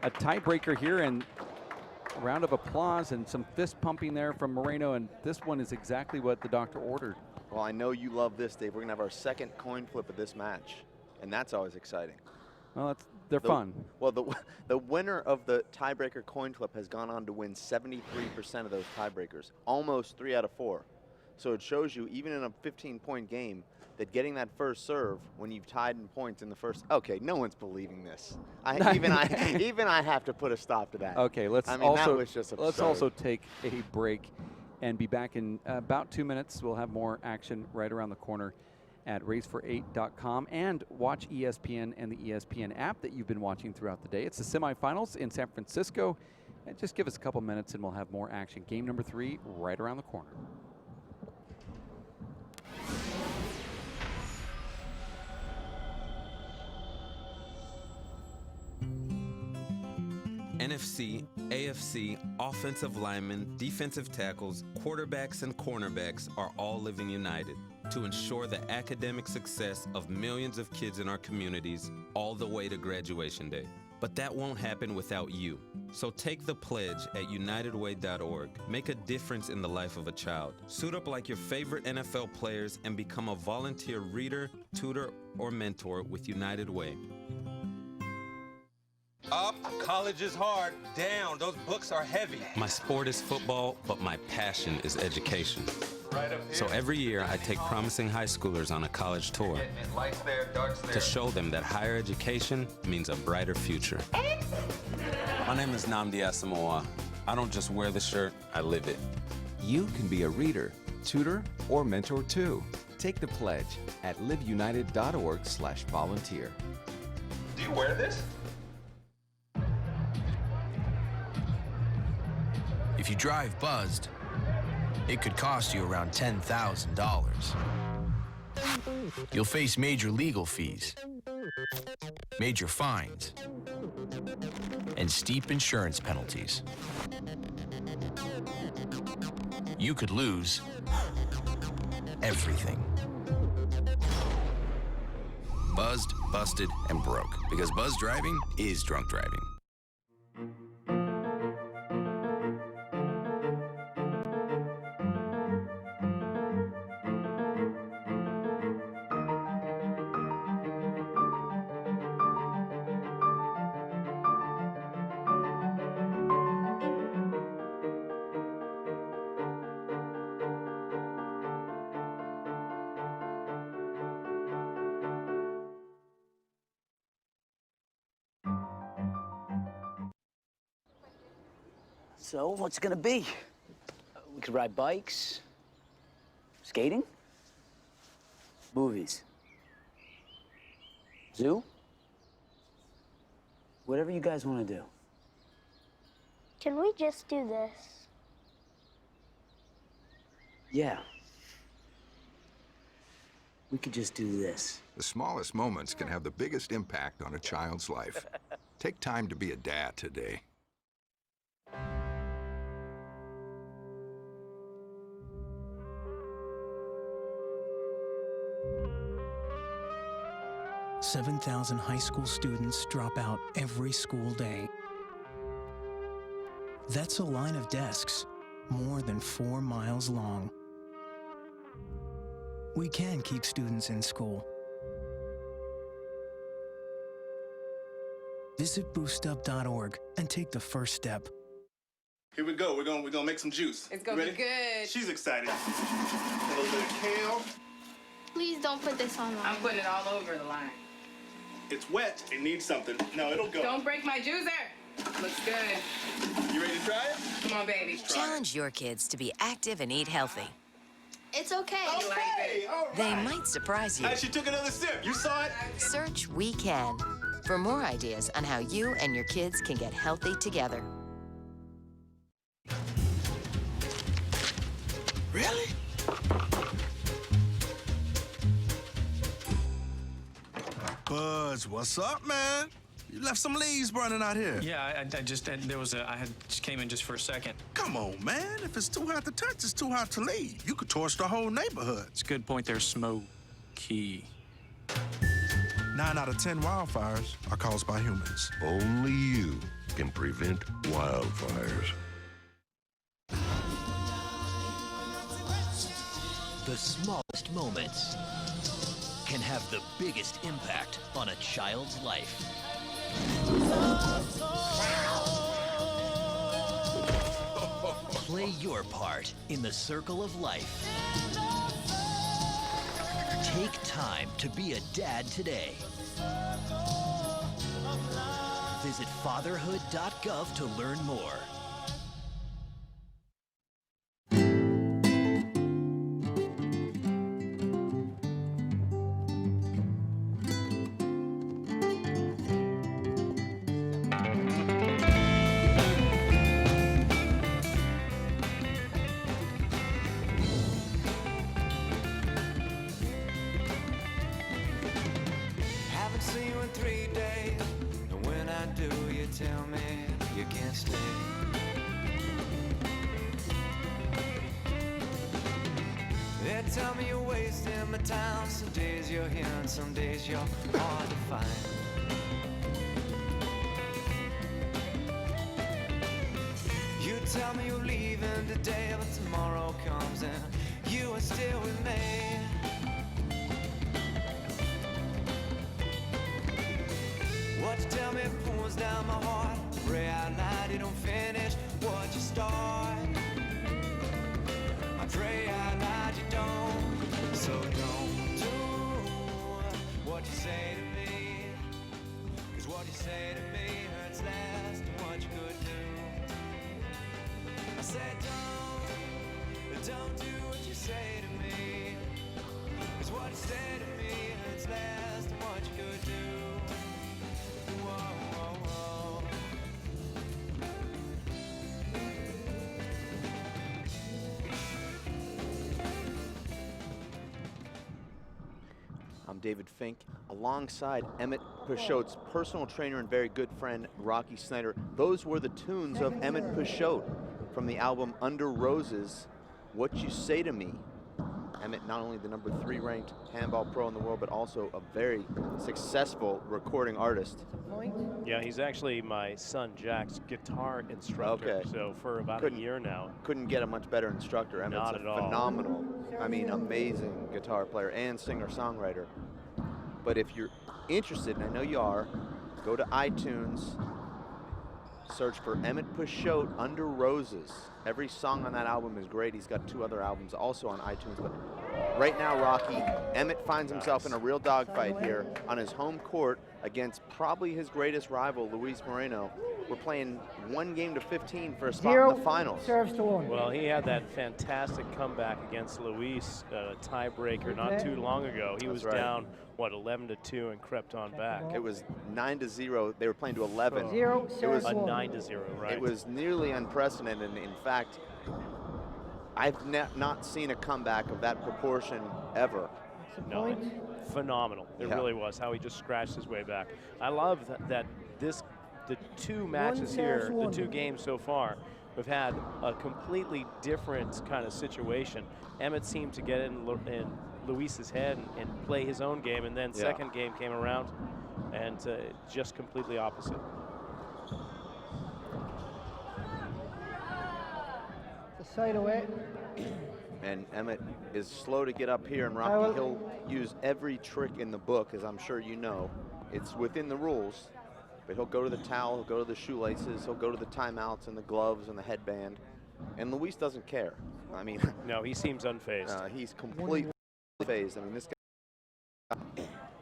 tiebreaker here, and a round of applause and some fist pumping there from Moreno, and this one is exactly what the doctor ordered. Well, I know you love this, Dave. We're going to have our second coin flip of this match, and that's always exciting. Well, they're fun. Well, the winner of the tiebreaker coin flip has gone on to win 73% of those tiebreakers, almost 3 out of 4. So it shows you, even in a 15-point game, that getting that first serve when you've tied in points in the first. Okay, no one's believing this. Even I have to put a stop to that. Okay, let's that was just absurd. Let's also take a break and be back in about 2 minutes. We'll have more action right around the corner at racefor8.com, and watch ESPN and the ESPN app that you've been watching throughout the day. It's the semifinals in San Francisco. And just give us a couple minutes and we'll have more action. Game number 3 right around the corner. NFC, AFC, offensive linemen, defensive tackles, quarterbacks, and cornerbacks are all living united to ensure the academic success of millions of kids in our communities all the way to graduation day. But that won't happen without you. So take the pledge at unitedway.org. Make a difference in the life of a child. Suit up like your favorite NFL players and become a volunteer reader, tutor, or mentor with United Way. Up, college is hard. Down, those books are heavy. My sport is football, but my passion is education. Right up here. So every year I take promising high schoolers on a college tour Lights there, darts there. to show them that higher education means a brighter future. My name is Nnamdi Asamoah. I don't just wear the shirt, I live it. You can be a reader, tutor, or mentor too. Take the pledge at liveunited.org/volunteer. Do you wear this? If you drive buzzed, it could cost you around $10,000. You'll face major legal fees, major fines, and steep insurance penalties. You could lose everything. Buzzed, busted, and broke. Because buzz driving is drunk driving. So, what's it gonna be? We could ride bikes, skating, movies, zoo, whatever you guys want to do. Can we just do this? Yeah. We could just do this. The smallest moments can have the biggest impact on a child's life. Take time to be a dad today. $7,000 high school students drop out every school day. That's a line of desks more than 4 miles long. We can keep students in school. Visit boostup.org and take the first step. Here we go. We're gonna make some juice. It's gonna be good. She's excited. A little bit of kale. Please don't put this on line. I'm putting it all over the line. It's wet. It needs something. No, it'll go. Don't break my juicer. Looks good. You ready to try it? Come on, baby. Challenge your kids to be active and eat healthy. It's okay. Okay, all right. They might surprise you. She took another sip. You saw it? Search We Can for more ideas on how you and your kids can get healthy together. Really? Buzz, what's up, man? You left some leaves burning out here. Yeah, I just just came in just for a second. Come on, man. If it's too hot to touch, it's too hot to leave. You could torch the whole neighborhood. It's a good point there, Smokey. 9 out of 10 wildfires are caused by humans. Only you can prevent wildfires. The smallest moments can have the biggest impact on a child's life. Play your part in the circle of life. Take time to be a dad today. Visit fatherhood.gov to learn more. Tell me you're wasting my time. Some days you're here and some days you're hard to find. You tell me you're leaving today, but tomorrow comes and you are still with me. What you tell me pulls down my heart. Pray out loud you don't finish what you start. I pray out loud you don't. So don't do what you say to me, 'cause what you say to me hurts less than what you could do. I said don't do what you say to me, 'cause what you say to me hurts less than what you could do. Whoa, whoa, whoa. I'm David Fink, alongside Emmett Peixoto's personal trainer and very good friend, Rocky Snyder. Those were the tunes of Emmett Peixoto from the album Under Roses, What You Say to Me. Emmett, not only the #3 ranked handball pro in the world, but also a very successful recording artist. Yeah, he's actually my son Jack's guitar instructor. Okay. So for about a year now. Couldn't get a much better instructor. Emmett's Not at all. phenomenal, I mean, amazing guitar player and singer-songwriter. But if you're interested, and I know you are, go to iTunes, search for Emmett Peixoto, Under Roses. Every song on that album is great. He's got 2 other albums also on iTunes. But right now, Rocky, Emmett finds himself in a real dogfight here on his home court against probably his greatest rival, Luis Moreno. we're playing 1 game to 15 for a spot in the finals. Serves to 1. Well, he had that fantastic comeback against Luis, tiebreaker, not too long ago. He was down, what, 11-2 and crept on back. It was 9-0. They were playing to 11. It was a 9-0, right? It was nearly unprecedented. And in fact, I've not seen a comeback of that proportion ever. No, phenomenal. It really was, how he just scratched his way back. I love that the 2 matches here, the 2 games so far, we've had a completely different kind of situation. Emmett seemed to get in Luis's head and play his own game, and then second game came around and just completely opposite. The side away. And Emmett is slow to get up here, and Rocky, he'll use every trick in the book, as I'm sure you know. It's within the rules, but he'll go to the towel, he'll go to the shoelaces, he'll go to the timeouts and the gloves and the headband. And Luis doesn't care. I mean, no, he seems unfazed. He's completely unfazed. I mean, this guy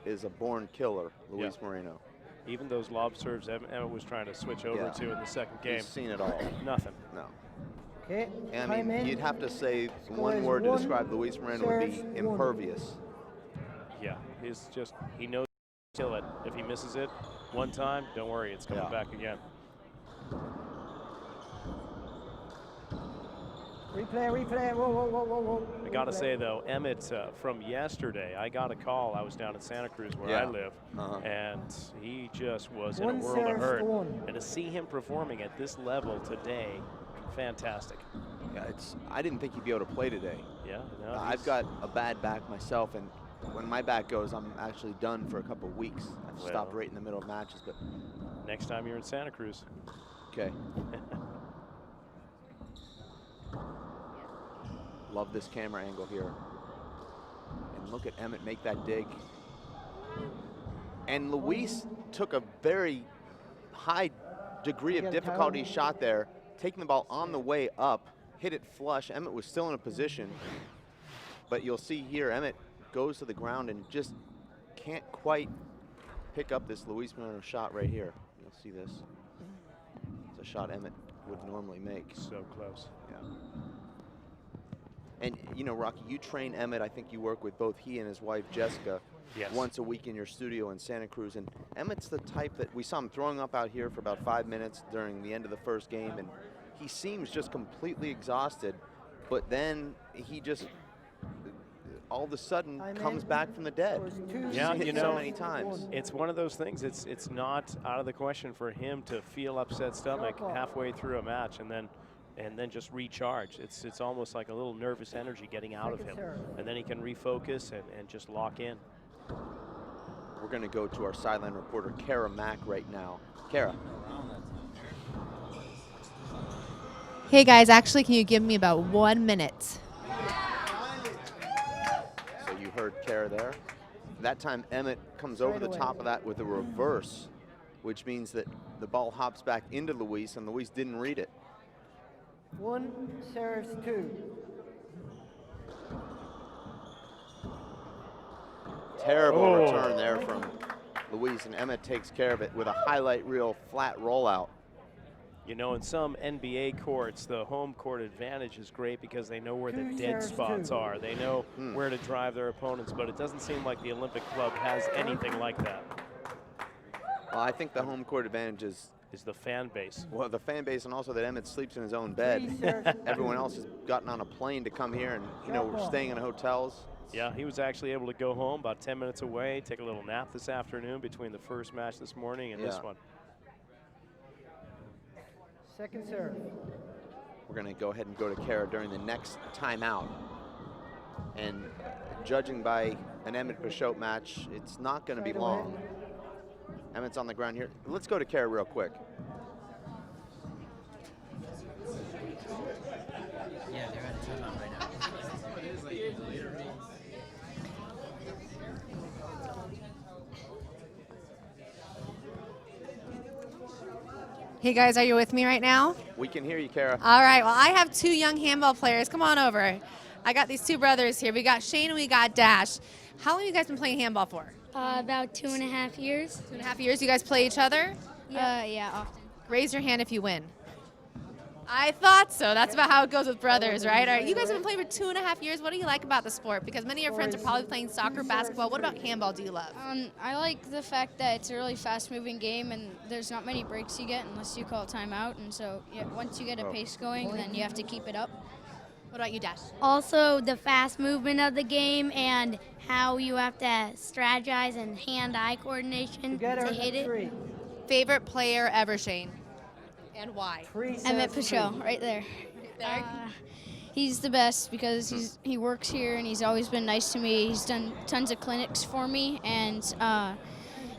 is a born killer, Luis Moreno. Even those lob serves Emmett was trying to switch over to in the second game. He's seen it all. Nothing. No. Okay. And I mean, you'd have to say one word to describe Luis Moreno would be impervious. Yeah, he's just, he knows to kill it. If he misses it one time, don't worry, it's coming back again. Replay. Whoa. I got to say, though, Emmett, from yesterday, I got a call. I was down in Santa Cruz where I live, and he just was in a world of hurt. And to see him performing at this level today, fantastic. Yeah, I didn't think he'd be able to play today. Yeah, no, I've got a bad back myself, and when my back goes, I'm actually done for a couple of weeks. I've stopped right in the middle of matches. But next time you're in Santa Cruz. Okay. Love this camera angle here. And look at Emmett make that dig. And Luis took a very high degree of difficulty shot there, taking the ball on the way up, hit it flush. Emmett was still in a position, but you'll see here, Emmett goes to the ground and just can't quite pick up this Luis Moreno shot right here. You'll see this. It's a shot Emmett would normally make. So close. Yeah. And you know, Rocky, you train Emmett. I think you work with both he and his wife, Jessica, once a week in your studio in Santa Cruz. And Emmett's the type that we saw him throwing up out here for about 5 minutes during the end of the first game. And he seems just completely exhausted. But then he just, all of a sudden, comes back from the dead. Yeah, you know, so many times. It's one of those things. It's not out of the question for him to feel upset stomach halfway through a match and then just recharge. It's almost like a little nervous energy getting out of him. And then he can refocus and just lock in. We're going to go to our sideline reporter, Kara Mack, right now. Kara. Hey guys, actually, can you give me about 1 minute? So you heard Kara there. That time Emmett comes over the top of that with a reverse, which means that the ball hops back into Luis, and Luis didn't read it. 1 serves 2. Terrible return there from Luis, and Emmett takes care of it with a highlight reel flat rollout. You know, in some NBA courts, the home court advantage is great because they know where the dead spots are. They know where to drive their opponents, but it doesn't seem like the Olympic Club has anything like that. Well, I think the home court advantage is the fan base. Well, the fan base, and also that Emmett sleeps in his own bed. Everyone else has gotten on a plane to come here, and you know, we're staying in hotels. Yeah, he was actually able to go home about 10 minutes away, take a little nap this afternoon between the first match this morning and this one. Second serve. We're going to go ahead and go to Kara during the next timeout. And judging by an Emmett Peixoto match, it's not going to be long. Emmett's on the ground here. Let's go to Kara real quick. Yeah, they're at a timeout right now. Hey guys, are you with me right now? We can hear you, Kara. All right, well, I have 2 young handball players. Come on over. I got these 2 brothers here. We got Shane and we got Dash. How long have you guys been playing handball for? About 2.5 years. 2.5 years. You guys play each other? Yeah, often. Raise your hand if you win. I thought so. That's about how it goes with brothers, right? All right. You guys have been playing for 2.5 years. What do you like about the sport? Because many of your friends are probably playing soccer, basketball. What about handball do you love? I like the fact that it's a really fast-moving game, and there's not many breaks you get unless you call timeout. And so once you get a pace going, then you have to keep it up. What about you, Dash? Also, the fast movement of the game and how you have to strategize and hand-eye coordination to hit it. Favorite player ever, Shane? And why? Emmett Peixoto, right there. He's the best because he works here and he's always been nice to me. He's done tons of clinics for me, and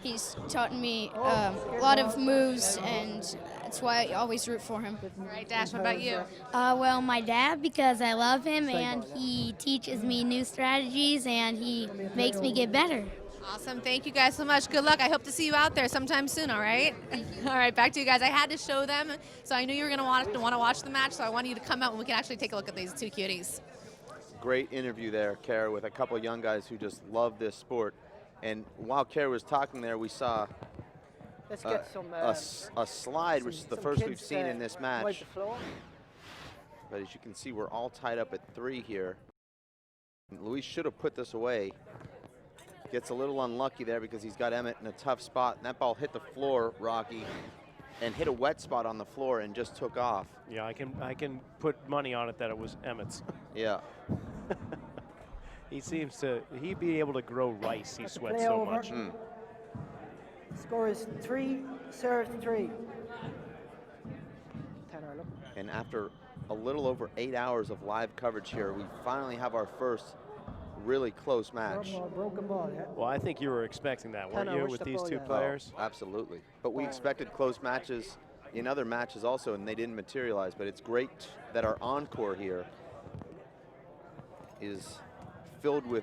he's taught me a lot of moves, and that's why I always root for him. All right, Dash, what about you? Well, my dad, because I love him and he teaches me new strategies and he makes me get better. Awesome. Thank you guys so much. Good luck. I hope to see you out there sometime soon, all right? All right, back to you guys. I had to show them, so I knew you were going to want to watch the match, so I wanted you to come out and we can actually take a look at these two cuties. Great interview there, Kara, with a couple young guys who just love this sport. And while Kara was talking there, we saw Let's get some, a slide, which is the first we've seen in this match. wipe the floor. But as you can see, we're all tied up at 3 here. Luis should have put this away. Gets a little unlucky there because he's got Emmett in a tough spot, and that ball hit the floor, Rocky, and hit a wet spot on the floor and just took off. Yeah, I can put money on it that it was Emmett's. Yeah. He'd be able to grow rice. He sweats so much. Score is 3, serves 3. And after a little over 8 hours of live coverage here, we finally have our first really close match. Broken ball, yeah. Well, I think you were expecting that, weren't you, with these two players? Oh, absolutely. But we expected close matches in other matches also, and they didn't materialize. But it's great that our encore here is filled with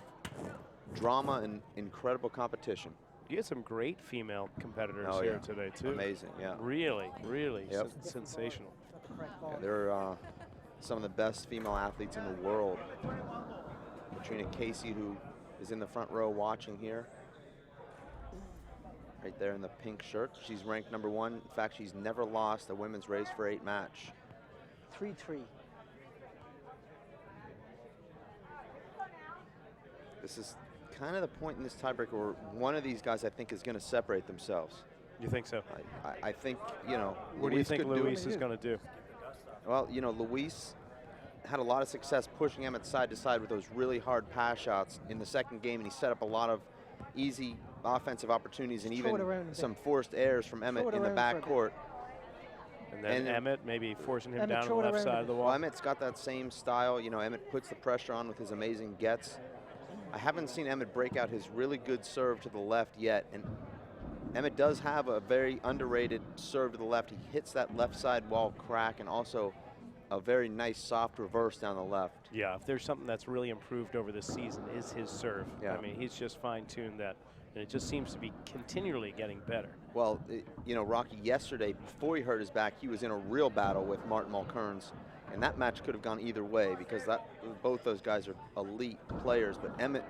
drama and incredible competition. You had some great female competitors Oh, here yeah. today, too. Amazing, yeah. Really, really Yep. sensational. Yeah, they're some of the best female athletes in the world. Catriona Casey, who is in the front row watching here. Right there in the pink shirt. She's ranked #1. In fact, she's never lost a women's race for 8 match. 3-3. This is kind of the point in this tiebreaker where one of these guys, I think, is going to separate themselves. You think so? I think, you know. What do you think Luis is going to do? Well, you know, Luis had a lot of success pushing Emmett side to side with those really hard pass shots in the second game, and he set up a lot of easy offensive opportunities and even some forced errors from Emmett in the back court. And then Emmett maybe forcing him down on the left side of the wall. Well, Emmett's got that same style. You know, Emmett puts the pressure on with his amazing gets. I haven't seen Emmett break out his really good serve to the left yet, and Emmett does have a very underrated serve to the left. He hits that left side wall crack and also a very nice soft reverse down the left. Yeah, if there's something that's really improved over this season is his serve. Yeah. I mean, he's just fine-tuned that, and it just seems to be continually getting better. Well, you know, Rocky, yesterday, before he hurt his back, he was in a real battle with Martin Mulkerns, and that match could have gone either way because both those guys are elite players, but Emmett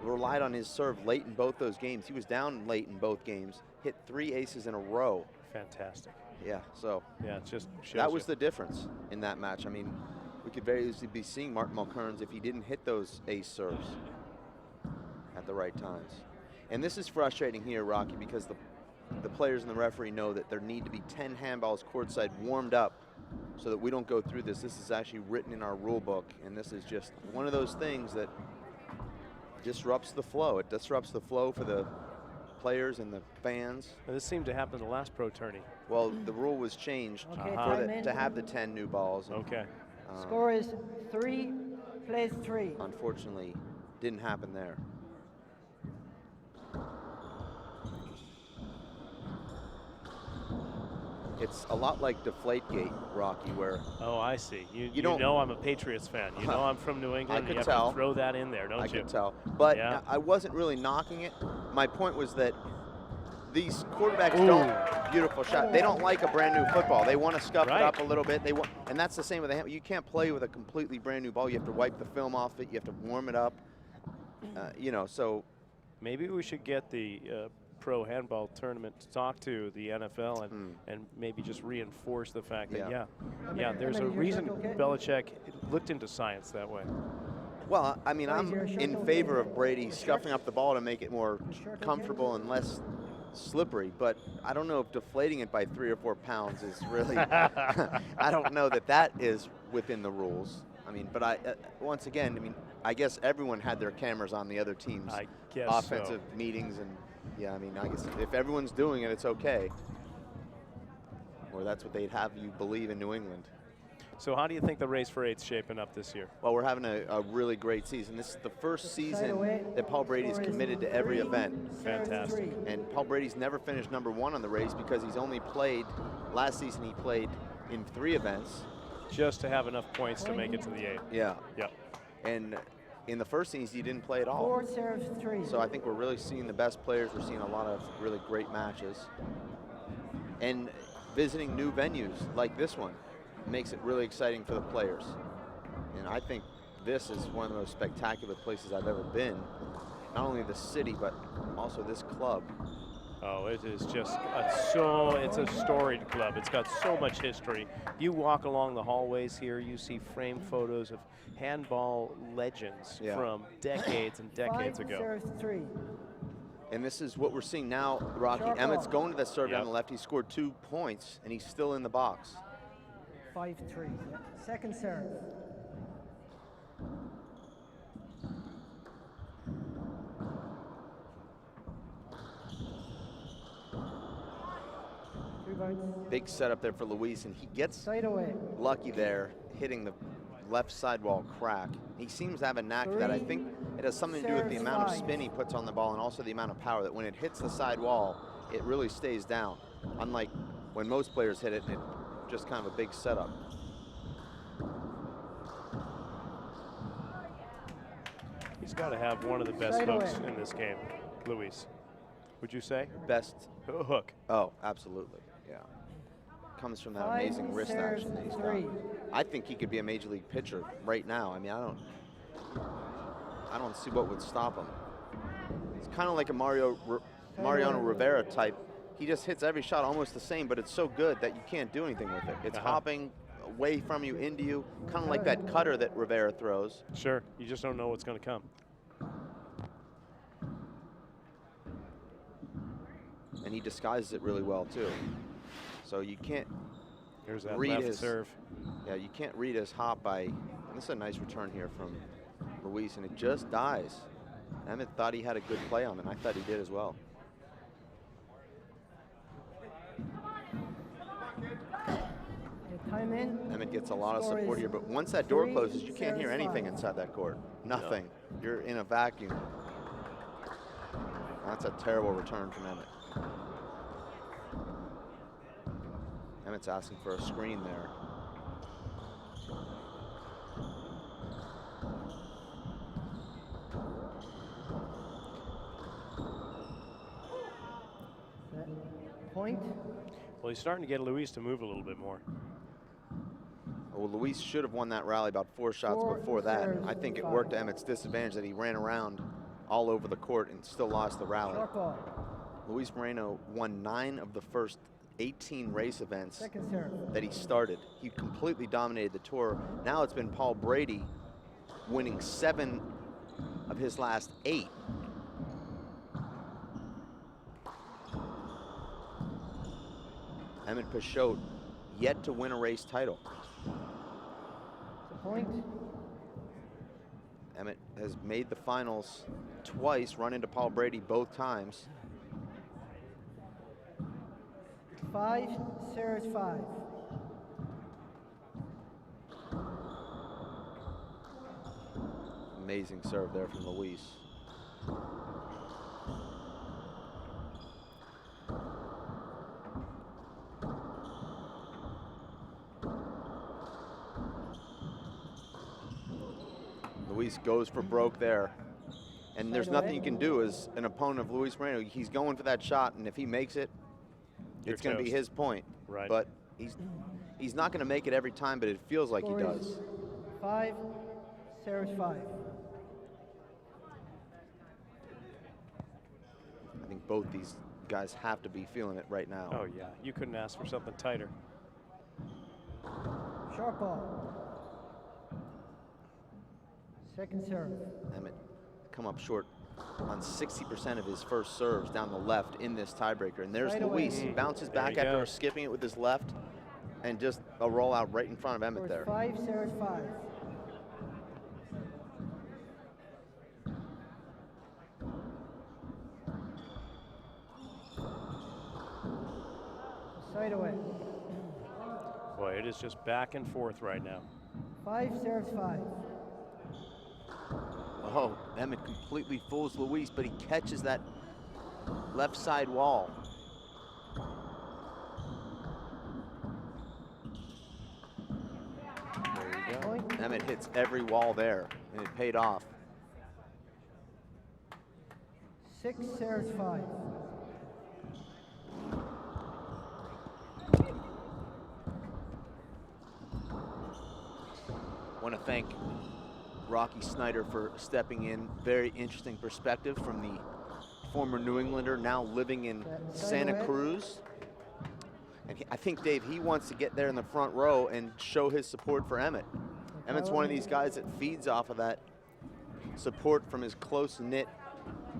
relied on his serve late in both those games. He was down late in both games, hit 3 aces in a row. Fantastic. Yeah, so yeah, it just shows that was the difference in that match. I mean, we could very easily be seeing Martin Mulkerns if he didn't hit those ace serves at the right times. And this is frustrating here, Rocky, because the players and the referee know that there need to be 10 handballs courtside warmed up so that we don't go through this. This is actually written in our rule book, and this is just one of those things that disrupts the flow. It disrupts the flow for the players and the fans. Now, this seemed to happen in the last pro tourney. Well, the rule was changed to have the 10 new balls. Okay. Score is 3, plays 3. Unfortunately, didn't happen there. It's a lot like Deflategate, Rocky, where... Oh, I see. You don't know I'm a Patriots fan. You know I'm from New England. I could you tell. have to throw that in there, don't you? I could tell. But yeah. I wasn't really knocking it. My point was that these quarterbacks don't... Beautiful shot. They don't like a brand new football. They want to scuff it up a little bit. And that's the same with the handball. You can't play with a completely brand new ball. You have to wipe the film off it. You have to warm it up. You know, so... Maybe we should get the pro handball tournament to talk to the NFL and maybe just reinforce the fact that, yeah, there's a reason Belichick looked into science that way. Well, I mean, I'm in favor of Brady scuffing up the ball to make it more comfortable and less slippery, but I don't know if deflating it by 3 or 4 pounds is really, I don't know that is within the rules. I mean, but once again, I mean, I guess everyone had their cameras on the other team's offensive meetings, and yeah, I mean, I guess if everyone's doing it, it's okay. Or that's what they'd have you believe in New England. So how do you think the race for 8's shaping up this year? Well, we're having a really great season. This is the first season that Paul Brady's committed to every event. Fantastic. And Paul Brady's never finished #1 on the race because he's only played, last season he played in 3 events. Just to have enough points to make it to the 8. Yeah. Yep. And in the first season, he didn't play at all. 4 serves 3. So I think we're really seeing the best players. We're seeing a lot of really great matches. And visiting new venues like this one makes it really exciting for the players. And I think this is one of the most spectacular places I've ever been. Not only the city, but also this club. Oh, it is just it's a storied club. It's got so much history. You walk along the hallways here, you see framed photos of handball legends from decades and decades ago. 5 serves 3. And this is what we're seeing now, Rocky. Emmett's going to that serve down the left. He scored 2 points, and he's still in the box. 5-3. Second serve. Big setup there for Luis, and he gets lucky there, hitting the left sidewall crack. He seems to have a knack for that. I think it has something to do with the amount of spin he puts on the ball and also the amount of power that when it hits the sidewall, it really stays down. Unlike when most players hit it, and it just kind of a big setup. He's got to have one of the best hooks in this game, Luis. Would you say? Best hook. Oh, absolutely. Yeah. Comes from that amazing wrist action that he's got. I think he could be a major league pitcher right now. I mean, I don't see what would stop him. It's kind of like a Mariano Rivera type. He just hits every shot almost the same, but it's so good that you can't do anything with it. It's hopping away from you, into you, kind of like that cutter that Rivera throws. Sure, you just don't know what's going to come. And he disguises it really well too. So you can't read his serve. Yeah, you can't read his hop by. This is a nice return here from Luis, and it just dies. Emmett thought he had a good play on it, and I thought he did as well. Time in. Emmett gets a lot of support here, but once that door closes, you can't hear anything inside that court. Nothing. No. You're in a vacuum. That's a terrible return from Emmett. Emmett's asking for a screen there. Point. Well, he's starting to get Luis to move a little bit more. Well, Luis should have won that rally about 4 shots before that. I think it worked to Emmett's disadvantage that he ran around all over the court and still lost the rally. Luis Moreno won 9 of the first 18 race events that he started. He completely dominated the tour. Now it's been Paul Brady winning 7 of his last 8. Emmett Peixoto yet to win a race title. Point. Emmett has made the finals twice, run into Paul Brady both times. 5 serves 5. Amazing serve there from Luis. Luis goes for broke there. And there's nothing you can do as an opponent of Luis Moreno. He's going for that shot, and if he makes it, it's going to be his point. Right. But he's not going to make it every time, but it feels like he does. 5 serves 5. I think both these guys have to be feeling it right now. Oh, yeah. You couldn't ask for something tighter. Short ball. Second serve. Emmett come up short on 60% of his first serves down the left in this tiebreaker. And there's Right away. Luis. He bounces There back he after goes. skipping it with his left, and just a rollout right in front of Emmett Scores there. 5, serves 5. Side away. Boy, it is just back and forth right now. 5, serves 5. Oh, Emmett completely fools Luis, but he catches that left side wall. There you go. Emmett hits every wall there, and it paid off. 6, serves 5. Want to thank Rocky Snyder for stepping in. Very interesting perspective from the former New Englander, now living in Santa Cruz. And I think, Dave, he wants to get there in the front row and show his support for Emmett. Emmett's one of these guys that feeds off of that support from his close-knit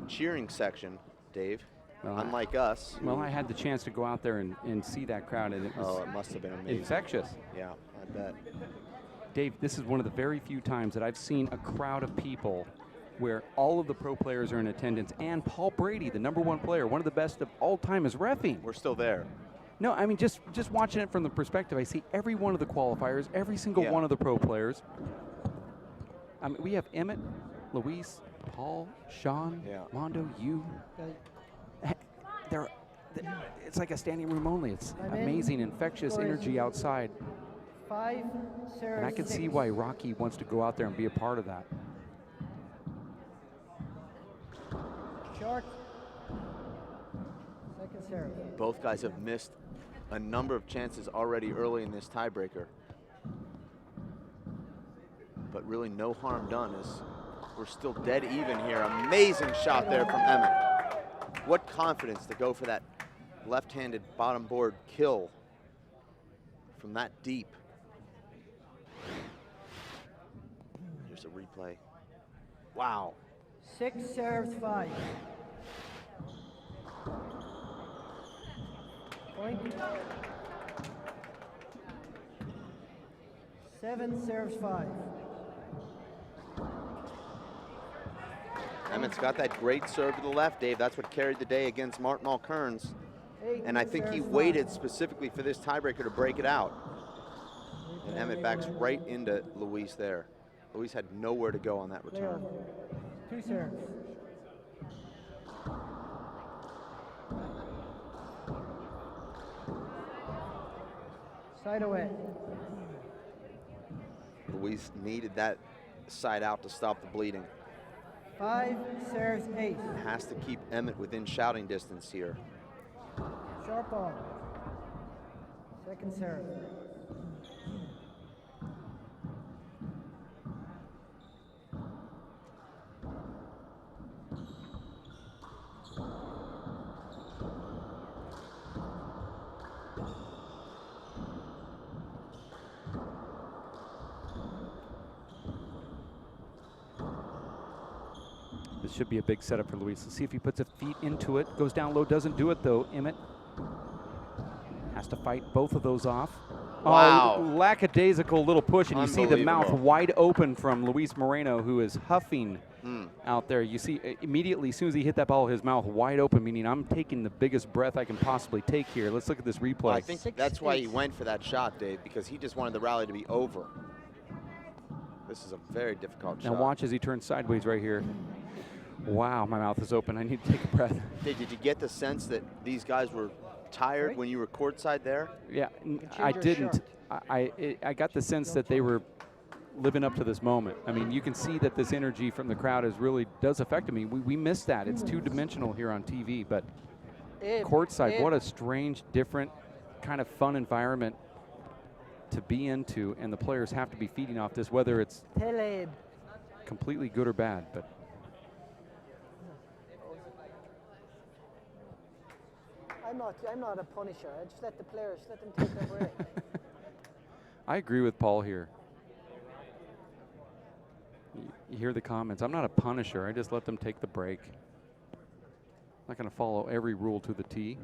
cheering section, Dave, Well, unlike us. Well, I had the chance to go out there and see that crowd, and it was it must have been amazing. Infectious. Yeah, I bet. Dave, this is one of the very few times that I've seen a crowd of people where all of the pro players are in attendance, and Paul Brady, the #1 player, one of the best of all time, is reffing. We're still there. No, I mean, just watching it from the perspective, I see every one of the qualifiers, every single one of the pro players. I mean, we have Emmett, Luis, Paul, Sean, Mondo, you. It's like a standing room only. It's amazing, infectious energy outside. 5, serves And I can 6. see why Rocky wants to go out there and be a part of that. Short. Second serve. Both guys have missed a number of chances already early in this tiebreaker. But really no harm done as we're still dead even here. Amazing shot there from Emmett. What confidence to go for that left-handed bottom board kill from that deep. Here's a replay. Wow. 6, serves 5. Point. 7, serves 5. Emmett's got that great serve to the left, Dave. That's what carried the day against Martin Kearns. And I think he waited specifically for this tiebreaker to break it out. And Emmett backs right into Luis there. Luis had nowhere to go on that return. 2 serves. Side away. Luis needed that side out to stop the bleeding. 5, serves 8. Has to keep Emmett within shouting distance here. Short ball. Second serve. This should be a big setup for Luis. Let's see if he puts his feet into it. Goes down low, doesn't do it though. Emmett has to fight both of those off. Wow. Oh, lackadaisical little push, and you see the mouth Unbelievable. wide open from Luis Moreno, who is huffing out there. You see immediately, as soon as he hit that ball, his mouth wide open, meaning I'm taking the biggest breath I can possibly take here. Let's look at this replay. Well, I think that's why he went for that shot, Dave, because he just wanted the rally to be over. This is a very difficult Now shot. watch as he turns sideways right here. Wow, my mouth is open. I need to take a breath. Did you get the sense that these guys were tired when you were courtside there? Yeah, I didn't. I got the sense that they were living up to this moment. I mean, you can see that this energy from the crowd is really does affect me. We miss that. It's two-dimensional here on TV, but courtside, what a strange, different kind of fun environment to be into, and the players have to be feeding off this, whether it's completely good or bad. But I'm not a punisher. I just let the players, let them take their break. I agree with Paul here. You hear the comments. I'm not a punisher. I just let them take the break. Not going to follow every rule to the T.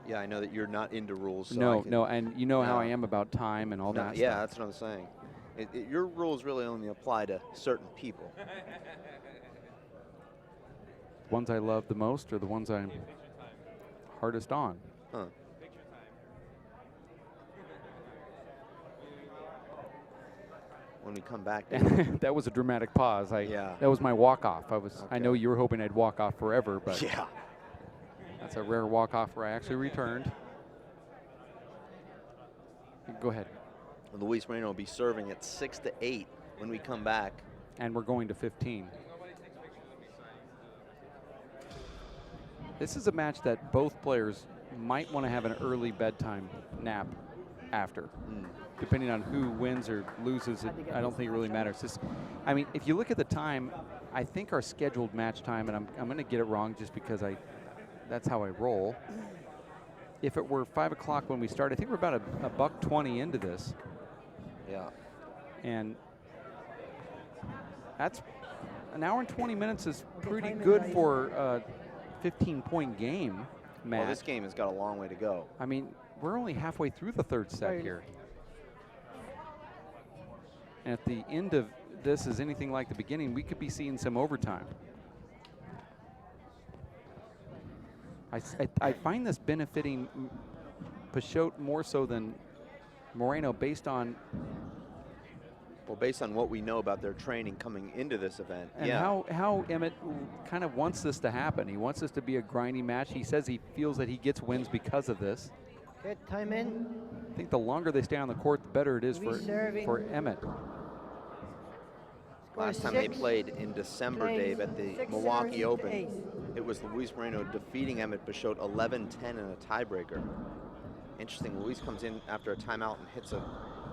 Yeah, I know that you're not into rules. So No, and you know how I am about time and all that Yeah, stuff. that's what I'm saying. Your rules really only apply to certain people. Ones I love the most are the ones I'm hardest on. Huh. When we come back, that was a dramatic pause. Yeah. That was my walk-off. I Okay. know you were hoping I'd walk off forever, but yeah. That's a rare walk-off where I actually returned. Go ahead. Luis Moreno will be serving at 6-8 when we come back. And we're going to 15. This is a match that both players might want to have an early bedtime nap after. Depending on who wins or loses, I don't think it really matters. I mean, if you look at the time, I think our scheduled match time, and I'm going to get it wrong just because that's how I roll. If it were 5 o'clock when we start, I think we're about a $1:20 into this. Yeah. And that's an hour and 20 minutes is pretty good for a 15-point game, Matt. Well, this game has got a long way to go. I mean, we're only halfway through the third set here. And if the end of this is anything like the beginning, we could be seeing some overtime. I find this benefiting Peixoto more so than Moreno based on what we know about their training coming into this event. And how Emmett kind of wants this to happen. He wants this to be a grinding match. He says he feels that he gets wins because of this. Okay, time in. I think the longer they stay on the court, the better it is for Emmett. Last time they played in December, Dave, at the Milwaukee Open, it was Luis Moreno defeating Emmett Peixoto 11-10 in a tiebreaker. Interesting, Luis comes in after a timeout and hits a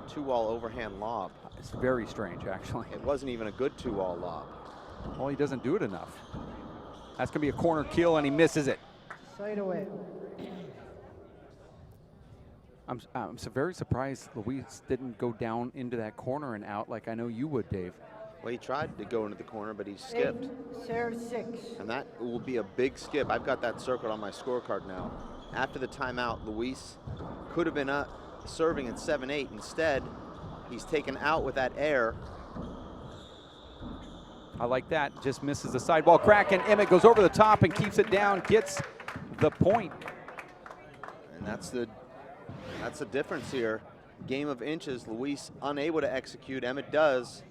2-wall overhand lob. It's very strange, actually. It wasn't even a good 2-wall lob. Well, he doesn't do it enough. That's going to be a corner kill, and he misses it. Side away. I'm so very surprised Luis didn't go down into that corner and out like I know you would, Dave. Well, he tried to go into the corner, but he skipped. Serve 6. And that will be a big skip. I've got that circled on my scorecard now. After the timeout, Luis could have been serving at 7-8. Instead, he's taken out with that air. I like that. Just misses the sidewall crack, and Emmett goes over the top and keeps it down, gets the point. And that's the difference here. Game of inches, Luis unable to execute. Emmett does.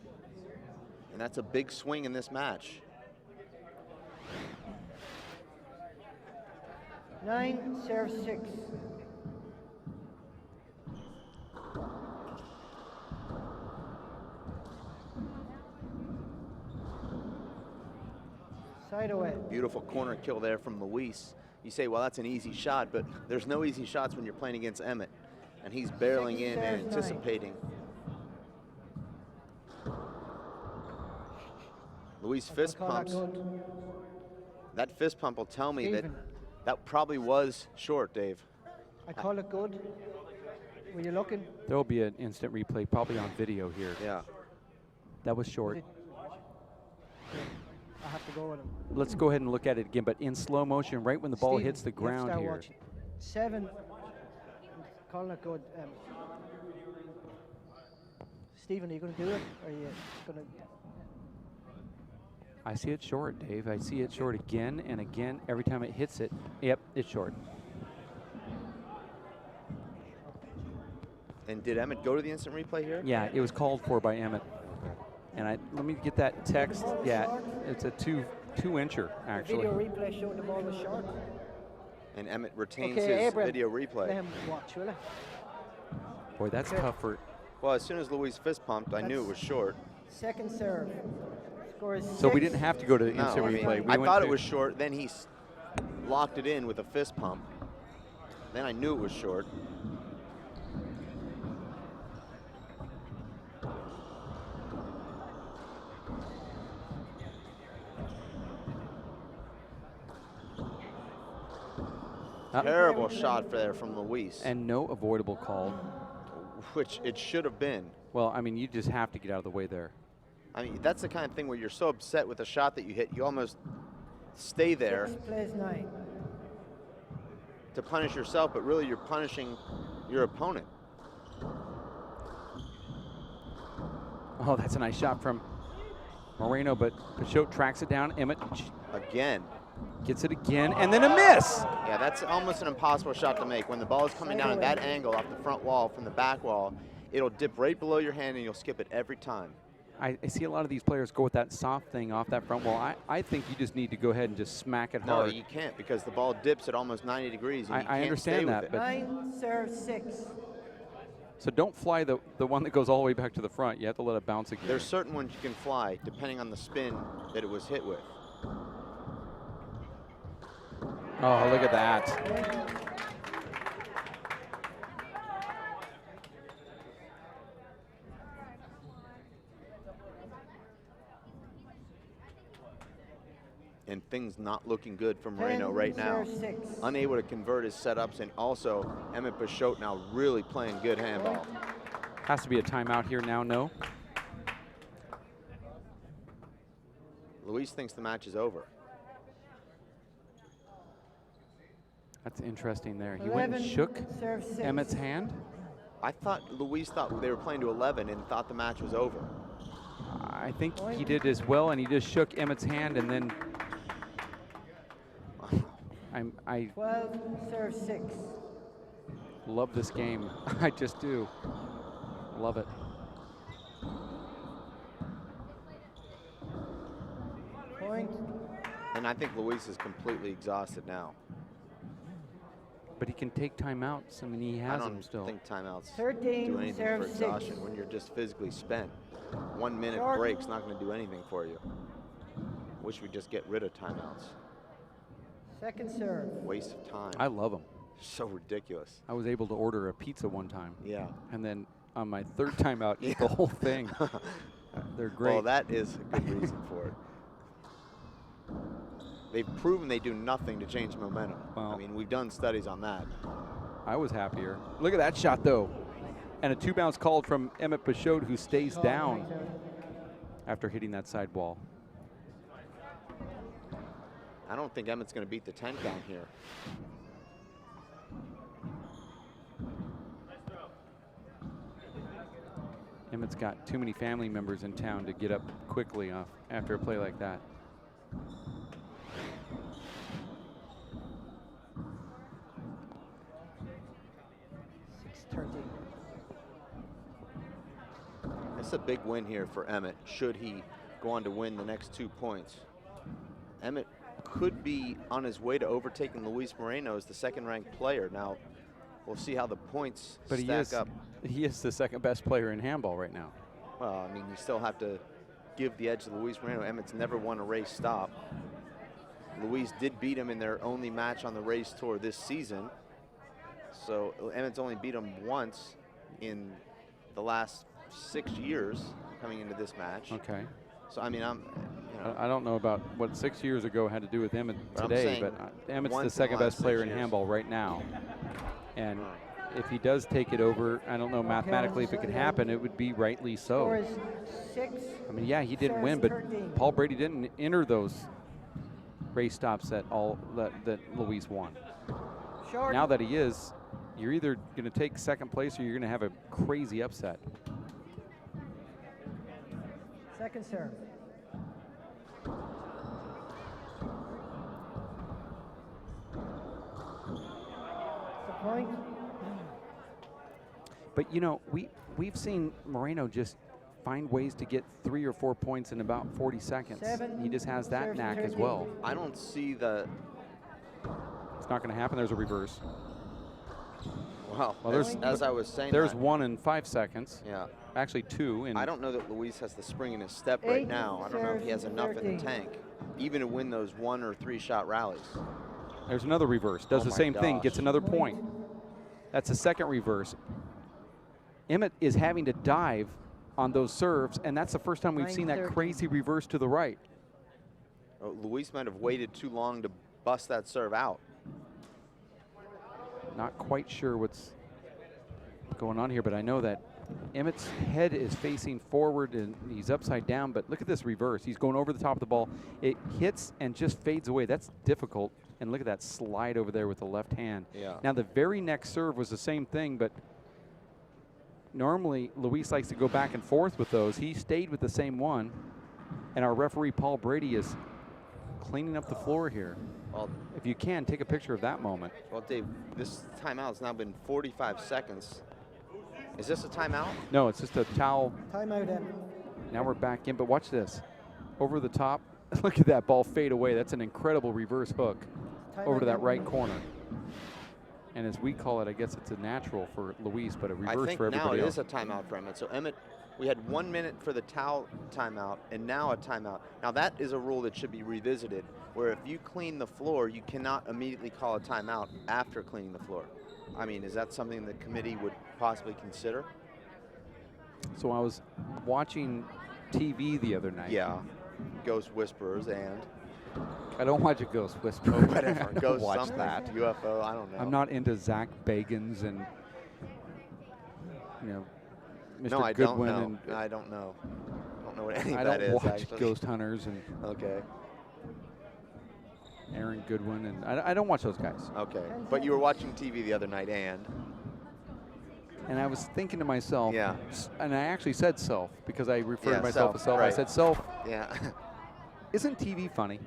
And that's a big swing in this match. 9, serve 6. Side away. Beautiful corner kill there from Luis. You say, well, that's an easy shot, but there's no easy shots when you're playing against Emmett. And he's barreling in and anticipating. Luis fist pumps. That fist pump will tell me that probably was short, Dave. I call it good. Were you looking? There will be an instant replay, probably on video here. Yeah. That was short. I have to go with him. Let's go ahead and look at it again, but in slow motion, right when the ball hits the you have to ground start here. watching. 7. Calling it good. Stephen, are you going to do it? Or are you going to? I see it short, Dave. I see it short again and again. Every time it hits it, yep, it's short. And did Emmett go to the instant replay here? Yeah, it was called for by Emmett. And let me get that text. Yeah, it's a two-incher, actually. Video replay showed the ball was short. And Emmett retains Okay, his Abraham, video replay. let him watch, will I? Boy, that's tough for. Well, as soon as Luis fist pumped, I knew it was short. Second serve. Score is 6. So we didn't have to go to the instant I replay. mean, I thought it was short. Then he locked it in with a fist pump. Then I knew it was short. Terrible shot there from Luis. And no avoidable call. Which it should have been. Well, I mean, you just have to get out of the way there. I mean, that's the kind of thing where you're so upset with a shot that you hit, you almost stay there Plays 9. to punish yourself, but really you're punishing your opponent. Oh, that's a nice shot from Moreno, but Peixoto tracks it down. Emmett again gets it again, and then a miss. Yeah, that's almost an impossible shot to make. When the ball is coming down at that angle off the front wall from the back wall, it'll dip right below your hand and you'll skip it every time. I see a lot of these players go with that soft thing off that front wall. I think you just need to go ahead and just smack it hard. No, you can't, because the ball dips at almost 90 degrees. And you I can't understand stay with that, it. but 9, serve 6. so don't fly the one that goes all the way back to the front. You have to let it bounce again. There's certain ones you can fly depending on the spin that it was hit with. Oh, look at that. And things not looking good for Moreno right now. Unable to convert his setups, and also Emmett Peixoto now really playing good handball. Has to be a timeout here now, no? Luis thinks the match is over. That's interesting there. He went and shook Emmett's hand. I thought Luis thought they were playing to 11 and thought the match was over. I think he did as well, and he just shook Emmett's hand, and then I 12, serve 6. love this game. I just do. Love it. Point. And I think Luis is completely exhausted now. But he can take timeouts. I mean, he has them still. I don't think timeouts 13, do anything serve for 6. exhaustion when you're just physically spent. 1 minute Short. break's not going to do anything for you. Wish we'd just get rid of timeouts. Second serve. Waste of time. I love them. So ridiculous. I was able to order a pizza one time. Yeah. And then on my third time out, eat the whole thing. They're great. Well, that is a good reason for it. They've proven they do nothing to change momentum. Well, I mean, we've done studies on that. I was happier. Look at that shot, though. And a 2-bounce called from Emmett Peixoto, who stays down after hitting that side wall. I don't think Emmett's going to beat the 10 count here. Emmett's got too many family members in town to get up quickly off after a play like that. It's a big win here for Emmett, should he go on to win the next 2 points. Emmett could be on his way to overtaking Luis Moreno as the second-ranked player. Now, we'll see how the points stack up. He is the second best player in handball right now. Well, I mean, you still have to give the edge to Luis Moreno. Emmett's never won a race stop. Luis did beat him in their only match on the race tour this season. So Emmett's only beat him once in the last 6 years coming into this match. Okay. So, I mean, I don't know about what 6 years ago had to do with Emmett But today, but Emmett's the second best player in handball right now. And if he does take it over, I don't know mathematically if it could happen. It would be rightly so. I mean, yeah, he didn't win, but Paul Brady didn't enter those race stops that Luis won. Now that he is, you're either going to take second place or you're going to have a crazy upset. Second serve. The point. But you know, we've seen Moreno just find ways to get 3 or 4 points in about 40 seconds. He just has that knack as well. I don't see the... It's not going to happen. There's a reverse. Well, there's, as I was saying, there's 1 in 5 seconds. Yeah. Actually 2. I don't know that Luis has the spring in his step right now. I don't know if he has enough in the tank, even to win those 1 or 3 shot rallies. There's another reverse. Does the same thing. Gets another point. That's a second reverse. Emmett is having to dive on those serves, and that's the first time we've seen that crazy reverse to the right. Luis might have waited too long to bust that serve out. Not quite sure what's going on here, but I know that Emmett's head is facing forward and he's upside down, but look at this reverse. He's going over the top of the ball. It hits and just fades away. That's difficult. And look at that slide over there with the left hand. Yeah. Now the very next serve was the same thing, but normally Luis likes to go back and forth with those. He stayed with the same one, and our referee Paul Brady is cleaning up the floor here. Well, if you can, take a picture of that moment. Well, Dave, this timeout has now been 45 seconds. Is this a timeout? No, it's just a towel. Timeout, Em. Now we're back in, but watch this. Over the top. Look at that ball fade away. That's an incredible reverse hook over to that right corner. And as we call it, I guess it's a natural for Luis, but a reverse for everybody else. I think now it is a timeout for Emmett. So Emmett, we had 1 minute for the towel timeout, and now a timeout. Now that is a rule that should be revisited, where if you clean the floor, you cannot immediately call a timeout after cleaning the floor. I mean, is that something the committee would possibly consider? So I was watching TV the other night. Yeah, Ghost Whisperers and? I don't watch a Ghost Whisperer. Oh, whatever, Ghost watch something, that. UFO, I don't know. I'm not into Zach Bagans and, you know, Mr. No, I Goodwin. don't know. And I don't know. I don't know what any of I that don't is, watch actually. Ghost Hunters and Okay. Aaron Goodwin, and I don't watch those guys. Okay, but you were watching TV the other night, and I was thinking to myself, yeah, and I actually said self because I referred to myself self, as self. right. I said self. Yeah. Isn't TV funny?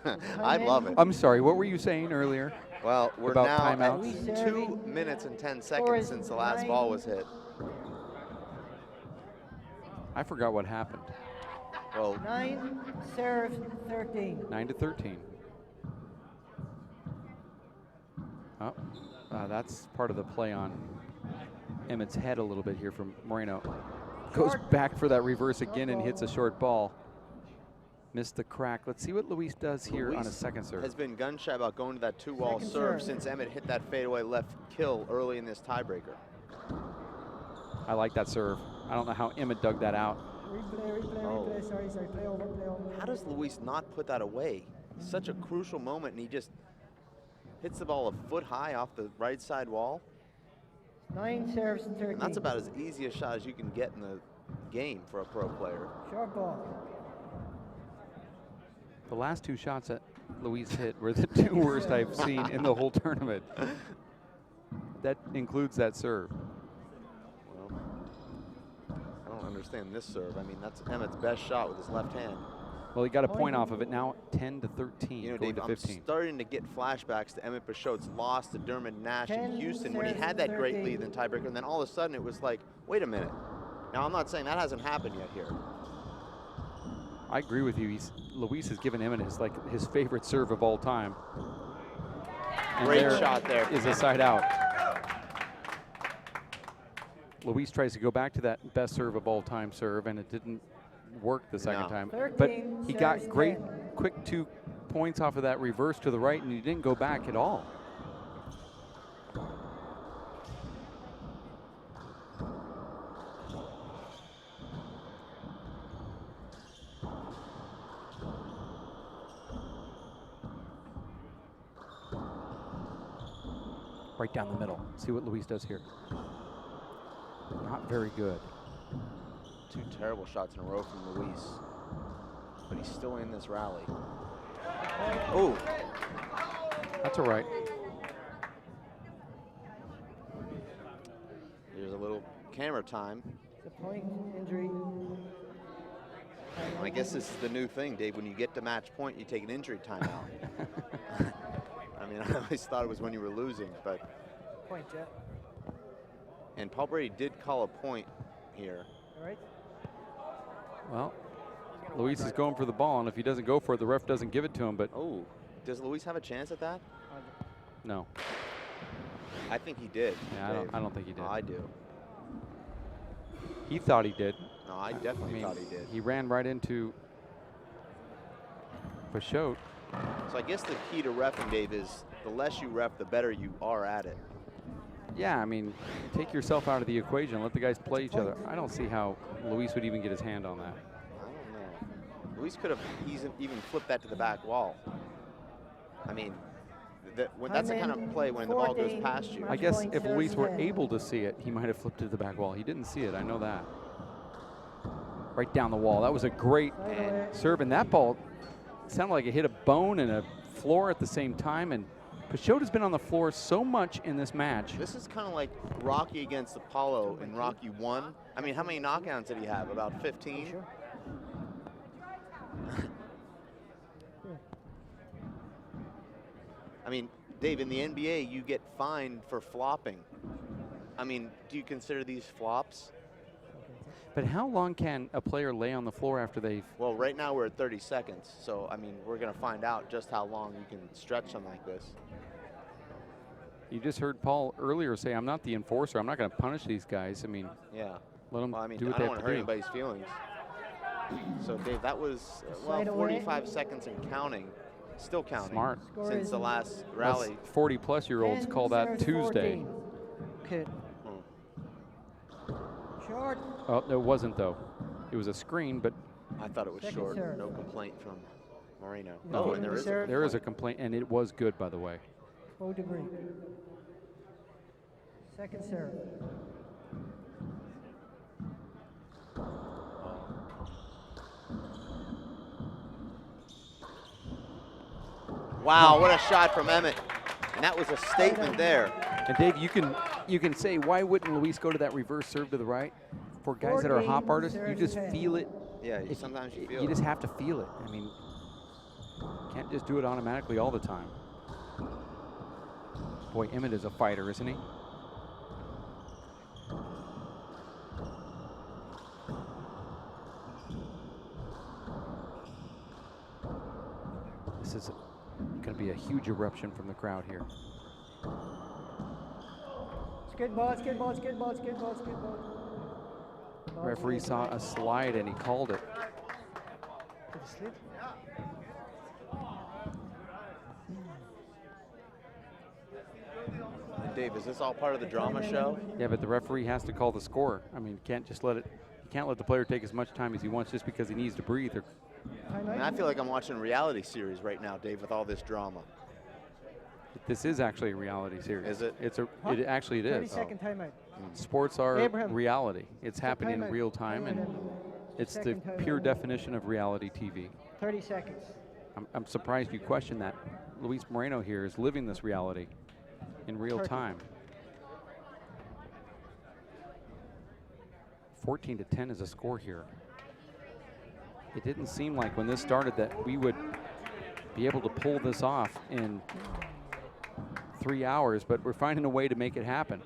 I love it. I'm sorry, what were you saying earlier? Well, we're about now timeouts? at 2 minutes and 10 seconds since the last ball was hit. I forgot what happened. Well, 9 serves 13. 9-13. Oh, that's part of the play on Emmett's head a little bit here from Moreno. Goes back for that reverse again and hits a short ball. Missed the crack. Let's see what Luis does here on a second serve. Has been gun shy about going to that two-wall serve since Emmett hit that fadeaway left kill early in this tiebreaker. I like that serve. I don't know how Emmett dug that out. Replay. Sorry. Play over. How does Luis not put that away? Such a crucial moment, and he just hits the ball a foot high off the right side wall. 9 serves 13. And that's about as easy a shot as you can get in the game for a pro player. Short ball. The last two shots that Luis hit were the two worst I've seen in the whole tournament. That includes that serve. Well, I don't understand this serve. I mean, that's Emmett's best shot with his left hand. Well, he got a point off of it. Now 10-13, You know, going Dave, to 15. I'm starting to get flashbacks to Emmett Peixoto's loss to Dermot Nash in 10 Houston when he serves had that great 13. lead in the tiebreaker, and then all of a sudden it was like, wait a minute. Now, I'm not saying that hasn't happened yet here. I agree with you. Luis has given Emmett his favorite serve of all time. And Great shot there. Is a side out. Luis tries to go back to that best serve of all time serve, and it didn't work the second time. 13 But he got serves great, 10. quick 2 points off of that reverse to the right, and he didn't go back at all. Right down the middle. See what Luis does here. Not very good. 2 terrible shots in a row from Luis. But he's still in this rally. Oh. That's all right. Here's a little camera time. The point injury. I guess this is the new thing, Dave. When you get to match point, you take an injury timeout. I mean, I always thought it was when you were losing, but. Point, yeah. And Paul Brady did call a point here. All right. Well, Luis is going for the ball, and if he doesn't go for it, the ref doesn't give it to him. But oh, does Luis have a chance at that? No. I think he did. Yeah, I don't think he did. I do. He thought he did. No, I definitely thought he did. He ran right into Peixoto. So I guess the key to reffing, Dave, is the less you ref, the better you are at it. Yeah, I mean, take yourself out of the equation. Let the guys play each other. I don't see how Luis would even get his hand on that. I don't know. Luis could have even flipped that to the back wall. I mean, that's the kind of play when the ball goes past you. I guess if Luis were able to see it, he might have flipped it to the back wall. He didn't see it, I know that. Right down the wall. That was a great serve, and that ball sounded like it hit a bone and a floor at the same time, and Peixoto's been on the floor so much in this match. This is kind of like Rocky against Apollo in Rocky 1. I mean, how many knockdowns did he have? About 15? Sure. I mean, Dave, in the NBA, you get fined for flopping. I mean, do you consider these flops? But how long can a player lay on the floor after they've... Well, right now we're at 30 seconds. So, I mean, we're going to find out just how long you can stretch something like this. You just heard Paul earlier say, I'm not the enforcer. I'm not going to punish these guys. I mean, yeah. Let them I mean, do what I they don't have want to to hurt do. anybody's feelings. So, Dave, that was, well, 45 seconds and counting. Still counting. Smart. Since the last rally. 40-plus-year-olds call that Tuesday. Kid. Short. Oh, no, it wasn't, though. It was a screen, but... I thought it was short. No complaint from Moreno. No, Oh, and there is a complaint, and it was good, by the way. 4 degree. Second serve. Wow, what a shot from Emmett. And that was a statement there. And Dave, you can say, why wouldn't Luis go to that reverse serve to the right? For guys that are hop artists, you just feel it. Yeah, sometimes you feel it. You just have to feel it. I mean, can't just do it automatically all the time. Boy, Emmett is a fighter, isn't he? This is going to be a huge eruption from the crowd here. Skid ball, skid ball, skid ball, skid ball, skid ball. Referee saw a slide and he called it. Did he slip? And Dave, is this all part of the drama show? Yeah, but the referee has to call the score. I mean, you can't just let it. You can't let the player take as much time as he wants just because he needs to breathe. And I feel like I'm watching a reality series right now, Dave, with all this drama. This is actually a reality series. Is it? Actually it is. 30-second timeout. Sports are Abraham. reality. It's happening in real time, and it's the pure definition of reality TV. 30 seconds. I'm surprised you question that. Luis Moreno here is living this reality in real 30. time. 14-10 is a score here. It didn't seem like when this started that we would be able to pull this off in 3 hours, but we're finding a way to make it happen.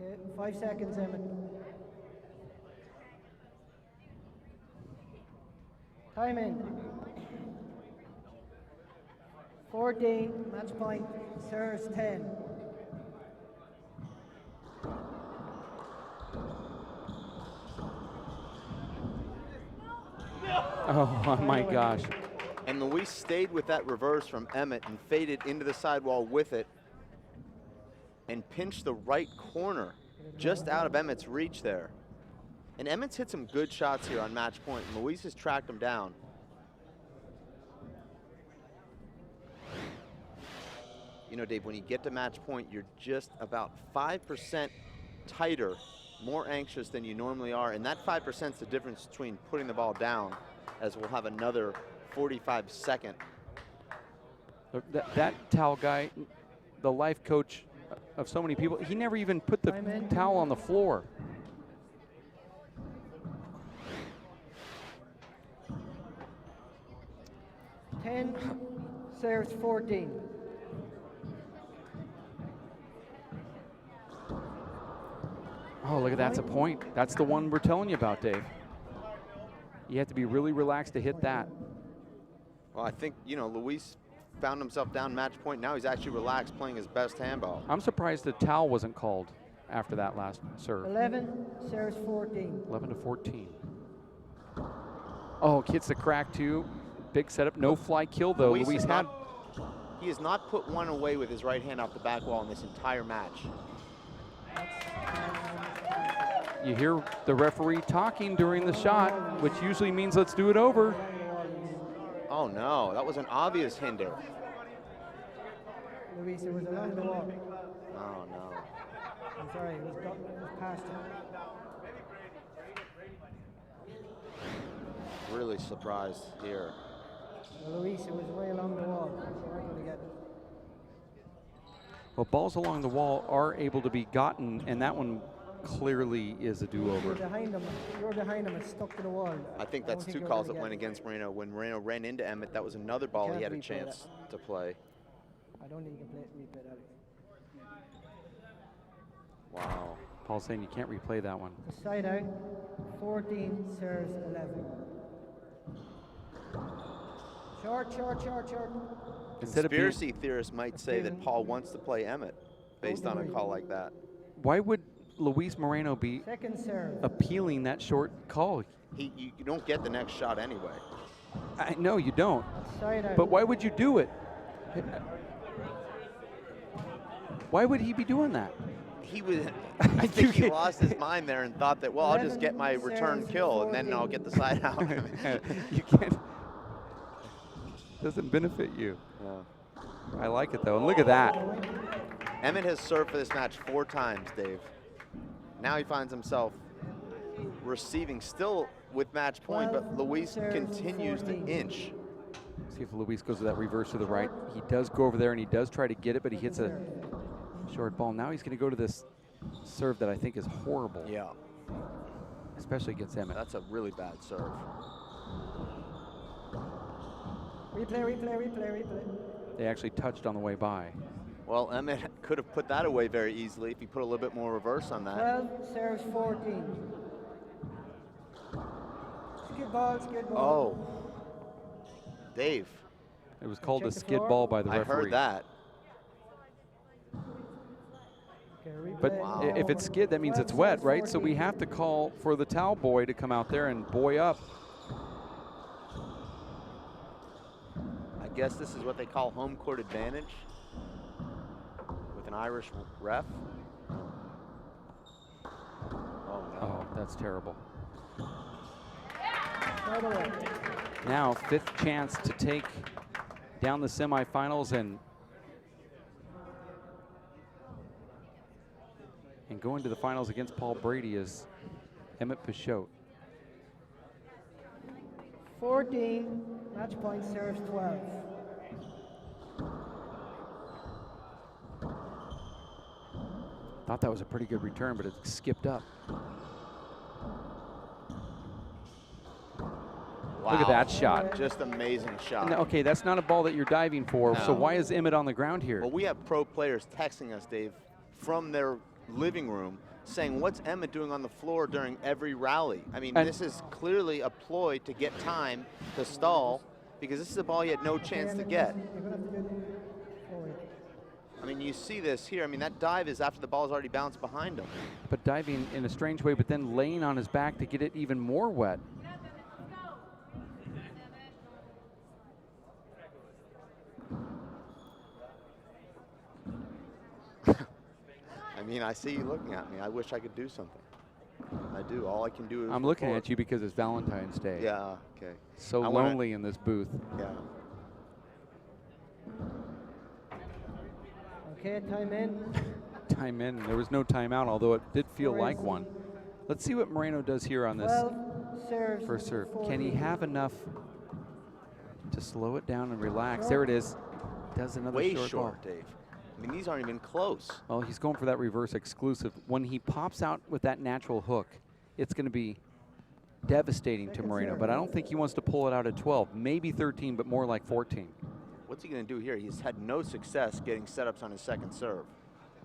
Okay, 5 seconds, Emmett. Time in. 14, match point, serves 10. Oh my gosh. And Luis stayed with that reverse from Emmett and faded into the sidewall with it and pinched the right corner just out of Emmett's reach there. And Emmett's hit some good shots here on match point, and Luis has tracked him down. You know, Dave, when you get to match point, you're just about 5% tighter, more anxious than you normally are, and that 5% is the difference between putting the ball down, as we'll have another 45-second. That towel guy, the life coach of so many people, he never even put the towel on the floor. Ten, serves 14. Oh, look at that's a point. That's the one we're telling you about, Dave. You have to be really relaxed to hit that. Well, I think, you know, Luis found himself down match point. Now he's actually relaxed, playing his best handball. I'm surprised the towel wasn't called after that last serve. 11, serves 14. 11-14. Oh, hits the crack too. Big setup, no fly kill though. Luis had. He has not put one away with his right hand off the back wall in this entire match. You hear the referee talking during the shot, which usually means let's do it over. Oh no, that was an obvious hinder. Luis, it was along the wall. Oh no. I'm sorry, it was past him. Really surprised here. Well, Luis, it was way along the wall. So you weren't going to get it. Well, balls along the wall are able to be gotten, and that one clearly is a do-over. You're behind him. It's stuck to the wall. I think that's two calls that went against Moreno. When Moreno ran into Emmett, that was another ball he had a chance to play. I don't think you can replay that. Wow. Paul's saying you can't replay that one. Side out, 14 serves 11. Short. Conspiracy theorists might say that Paul wants to play Emmett based on a call like that. Why would Luis Moreno be appealing that short call? You don't get the next shot anyway. I know you don't. Side out. But why would you do it? Why would he be doing that? He was. I think he lost his mind there and thought that, well, I'll just get my return kill and then I'll get the side out. You can't. Doesn't benefit you. Yeah. I like it though, and look at that. Emmett has served for this match 4 times, Dave. Now he finds himself receiving still with match point, but Luis continues to inch. See if Luis goes to that reverse to the right. He does go over there and he does try to get it, but he hits a short ball. Now he's going to go to this serve that I think is horrible. Yeah. Especially against Emmett. That's a really bad serve. Replay. They actually touched on the way by. Well, Emmett could have put that away very easily if he put a little bit more reverse on that. 12 serves 14. Skid ball. Oh. Dave. It was called a skid ball by the referee. I heard that. But if it's skid, that means it's wet, right? So we have to call for the towel boy to come out there and buoy up. I guess this is what they call home court advantage with an Irish ref. Oh, no. Oh, that's terrible. Now, 5th chance to take down the semifinals and go into the finals against Paul Brady is Emmett Peixoto. 14, match point serves 12. Thought that was a pretty good return, but it skipped up. Wow. Look at that shot. Just amazing shot. No, okay, that's not a ball that you're diving for, so why is Emmett on the ground here? Well, we have pro players texting us, Dave, from their living room saying, what's Emmett doing on the floor during every rally? I mean, this is clearly a ploy to get time to stall because this is a ball he had no chance to get. I mean, you see this here. I mean, that dive is after the ball's already bounced behind him. But diving in a strange way, but then laying on his back to get it even more wet. I mean, I see you looking at me. I wish I could do something. I do. All I can do is I'm looking report. at you because it's Valentine's Day. Yeah, okay. So lonely in this booth. Yeah. Okay, time in. Time in. There was no timeout, although it did feel like one. Let's see what Moreno does here on this first serve. Can he have enough to slow it down and relax? There it is. Does another Way short ball. Dave. I mean, these aren't even close. Well, he's going for that reverse exclusive. When he pops out with that natural hook, it's going to be devastating to Moreno, but I don't think he wants to pull it out at 12. Maybe 13, but more like 14. What's he going to do here? He's had no success getting setups on his second serve.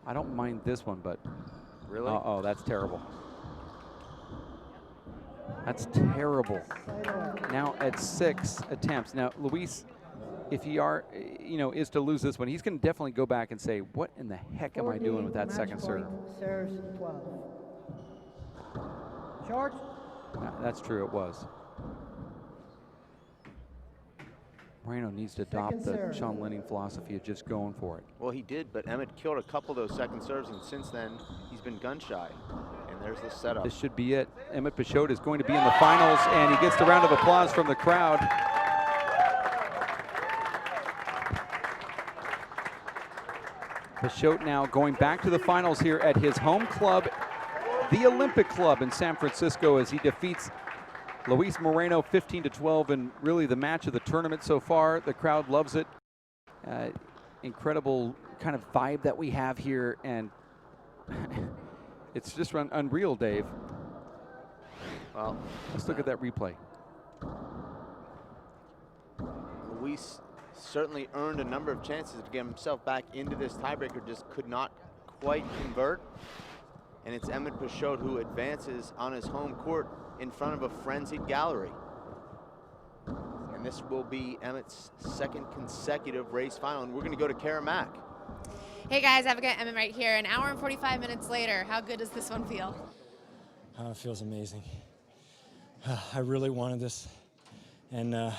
I don't mind this one, but... Really? Uh-oh, that's terrible. That's terrible. Now at 6 attempts. Now, Luis, if he is to lose this one, he's going to definitely go back and say, what in the heck am I doing with that second serve? Serves 12. Short. That's true, it was. Moreno needs to adopt the Sean Lenning philosophy of just going for it. Well, he did, but Emmett killed a couple of those second serves, and since then, he's been gun shy. And there's the setup. This should be it. Emmett Peixoto is going to be in the finals, and he gets the round of applause from the crowd. Peixoto now going back to the finals here at his home club, the Olympic Club in San Francisco, as he defeats Luis Moreno 15-12, and really the match of the tournament so far. The crowd loves it. Incredible kind of vibe that we have here, and it's just unreal, Dave. Well, let's look at that replay. Luis certainly earned a number of chances to get himself back into this tiebreaker, just could not quite convert. And it's Emmett Peixoto who advances on his home court in front of a frenzied gallery. And this will be Emmett's second consecutive race final, and we're going to go to Kara Mack. Hey guys, I've got Emmett right here. An hour and 45 minutes later, how good does this one feel? It feels amazing. I really wanted this, and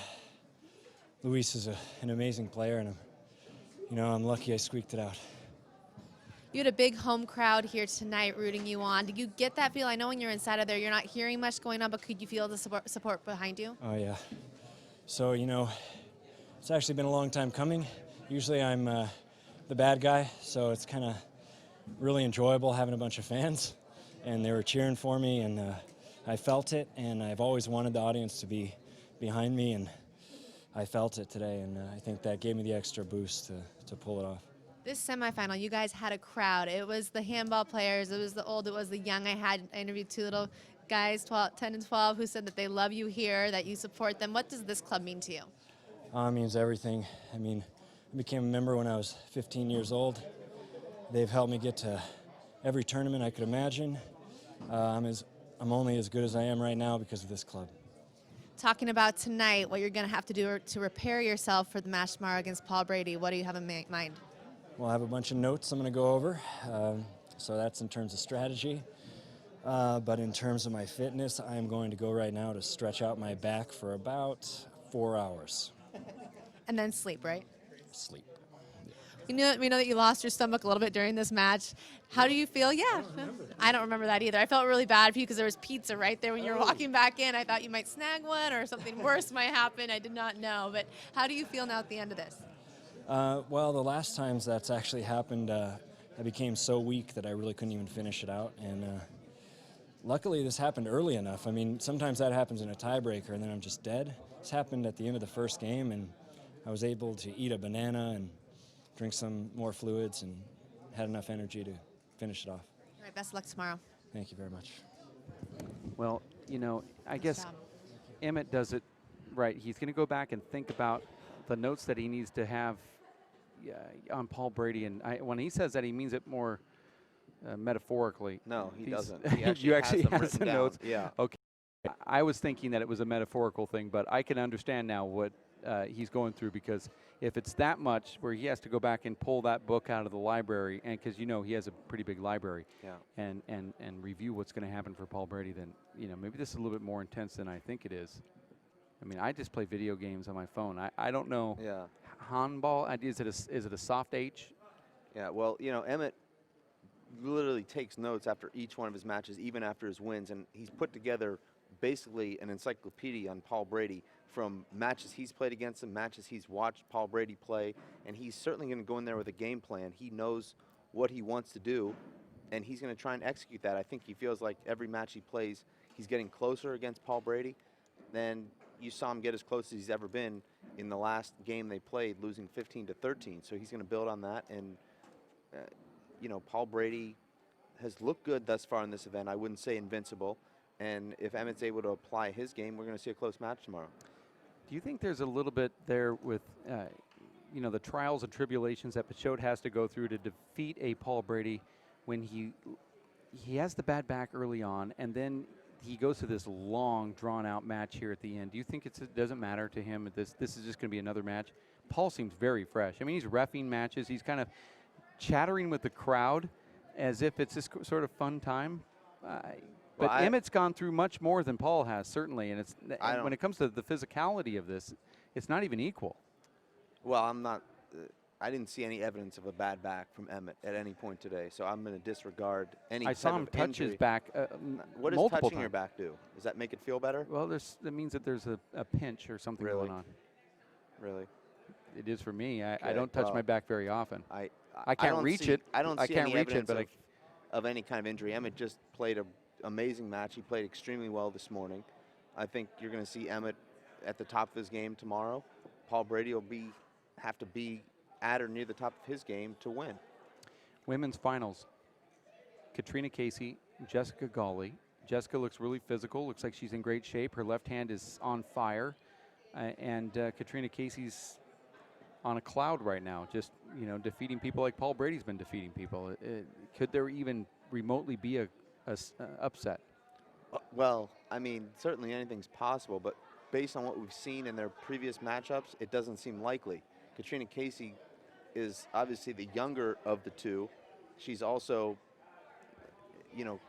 Luis is an amazing player, and I'm lucky I squeaked it out. You had a big home crowd here tonight rooting you on. Did you get that feel? I know when you're inside of there, you're not hearing much going on, but could you feel the support behind you? Oh, yeah. So, it's actually been a long time coming. Usually I'm the bad guy, so it's kind of really enjoyable having a bunch of fans, and they were cheering for me, and I felt it, and I've always wanted the audience to be behind me, and I felt it today, and I think that gave me the extra boost to pull it off. This semifinal, you guys had a crowd. It was the handball players, it was the old, it was the young. I interviewed two little guys, 10 and 12, who said that they love you here, that you support them. What does this club mean to you? It means everything. I mean, I became a member when I was 15 years old. They've helped me get to every tournament I could imagine. I'm only as good as I am right now because of this club. Talking about tonight, what you're going to have to do to repair yourself for the match tomorrow against Paul Brady, what do you have in mind? Well, I have a bunch of notes I'm going to go over, so that's in terms of strategy. But in terms of my fitness, I am going to go right now to stretch out my back for about 4 hours. And then sleep, right? Sleep. We know that you lost your stomach a little bit during this match. How do you feel? Yeah, I don't remember that either. I felt really bad for you because there was pizza right there when you were walking back in. I thought you might snag one or something worse might happen. I did not know. But how do you feel now at the end of this? Well, the last times that's actually happened, I became so weak that I really couldn't even finish it out. And luckily, this happened early enough. I mean, sometimes that happens in a tiebreaker, and then I'm just dead. This happened at the end of the first game, and I was able to eat a banana and drink some more fluids and had enough energy to finish it off. All right, best of luck tomorrow. Thank you very much. Well, I guess Emmett does it right. He's going to go back and think about the notes that he needs to have on Paul Brady. And when he says that, he means it more metaphorically. No, he doesn't. He You actually has them has the written notes. down. Yeah. Okay. I was thinking that it was a metaphorical thing, but I can understand now what he's going through, because if it's that much where he has to go back and pull that book out of the library, and because he has a pretty big library, and review what's going to happen for Paul Brady, then maybe this is a little bit more intense than I think it is. I mean, I just play video games on my phone. I don't know. Yeah. Handball, is it a soft H? Yeah. Well, Emmett literally takes notes after each one of his matches, even after his wins, and he's put together basically an encyclopedia on Paul Brady, from matches he's played against him, matches he's watched Paul Brady play, and he's certainly going to go in there with a game plan. He knows what he wants to do, and he's going to try and execute that. I think he feels like every match he plays, he's getting closer against Paul Brady. Then you saw him get as close as he's ever been in the last game they played, losing 15-13. So he's going to build on that, and Paul Brady has looked good thus far in this event. I wouldn't say invincible. And if Emmett's able to apply his game, we're going to see a close match tomorrow. Do you think there's a little bit there with, the trials and tribulations that Peixoto has to go through to defeat a Paul Brady when he has the bad back early on, and then he goes to this long, drawn-out match here at the end? Do you think it doesn't matter to him? This is just going to be another match? Paul seems very fresh. I mean, he's reffing matches. He's kind of chattering with the crowd as if it's this sort of fun time. But Emmett's gone through much more than Paul has, certainly, and when it comes to the physicality of this, it's not even equal. Well, I didn't see any evidence of a bad back from Emmett at any point today, so I'm going to disregard any. I saw him touch his back What does multiple touching your back do? Does that make it feel better? Well, that means that there's a pinch or something going on. Really? It is for me. I don't touch my back very often. I can't don't reach see, it. I don't see can't any reach it, evidence but of any kind of injury. Emmett just played an amazing match. He played extremely well this morning. I think you're going to see Emmett at the top of his game tomorrow. Paul Brady will have to be at or near the top of his game to win. Women's finals. Catriona Casey, Jessica Gawley. Jessica looks really physical. Looks like she's in great shape. Her left hand is on fire. And Catriona Casey's on a cloud right now, just defeating people like Paul Brady's been defeating people. Could there even remotely be a upset? Well, I mean, certainly anything's possible, but based on what we've seen in their previous matchups, it doesn't seem likely. Catriona Casey is obviously the younger of the two. She's also,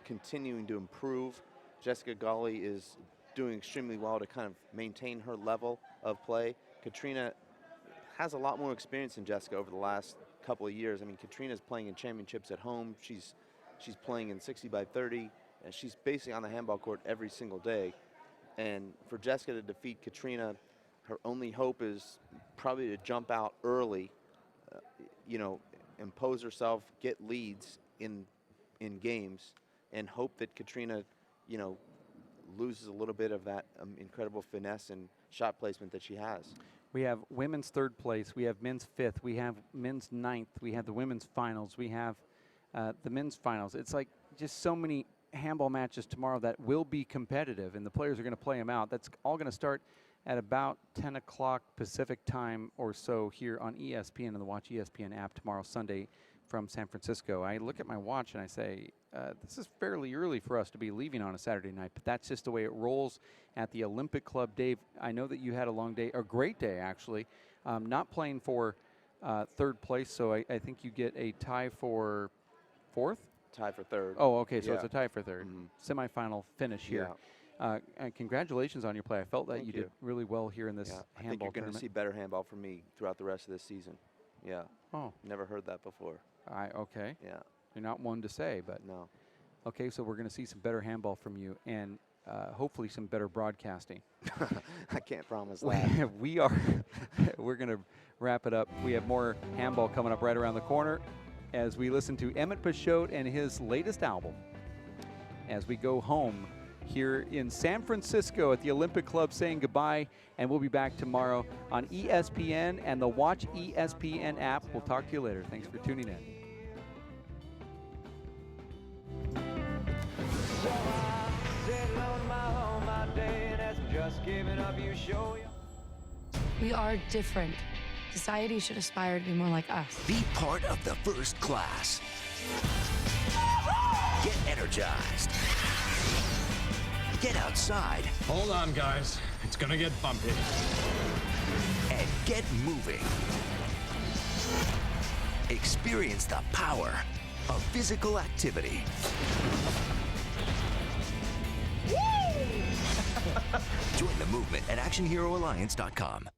continuing to improve. Jessica Gawley is doing extremely well to kind of maintain her level of play. Catriona has a lot more experience than Jessica over the last couple of years. I mean, Katrina's playing in championships at home. She's playing in 60 by 30, and she's basically on the handball court every single day. And for Jessica to defeat Catriona, her only hope is probably to jump out early, impose herself, get leads in games, and hope that Catriona, loses a little bit of that incredible finesse and shot placement that she has. We have women's 3rd place. We have men's 5th. We have men's 9th. We have the women's finals. We have the men's finals. It's like just so many handball matches tomorrow that will be competitive, and the players are going to play them out. That's all going to start at about 10 o'clock Pacific time or so here on ESPN and the Watch ESPN app tomorrow, Sunday, from San Francisco. I look at my watch and I say, this is fairly early for us to be leaving on a Saturday night, but that's just the way it rolls at the Olympic Club. Dave, I know that you had a long day, a great day actually, not playing for 3rd place, so I think you get a tie for 4th? Tie for 3rd. Oh, okay, so yeah. it's a tie for 3rd. Semifinal finish here. And congratulations on your play. I felt that you did really well here in this handball I think you're going to see better handball from me throughout the rest of this season. Yeah. Oh. Never heard that before. Okay. Yeah. You're not one to say, but. No. Okay, so we're going to see some better handball from you and hopefully some better broadcasting. I can't promise that. We're going to wrap it up. We have more handball coming up right around the corner as we listen to Emmett Peixoto and his latest album as we go home here in San Francisco at the Olympic Club saying goodbye, and we'll be back tomorrow on ESPN and the Watch ESPN app. We'll talk to you later. Thanks for tuning in. We are different. Society should aspire to be more like us. Be part of the first class. Get energized. Get outside. Hold on, guys. It's gonna get bumpy. And get moving. Experience the power of physical activity. Join the movement at ActionHeroAlliance.com.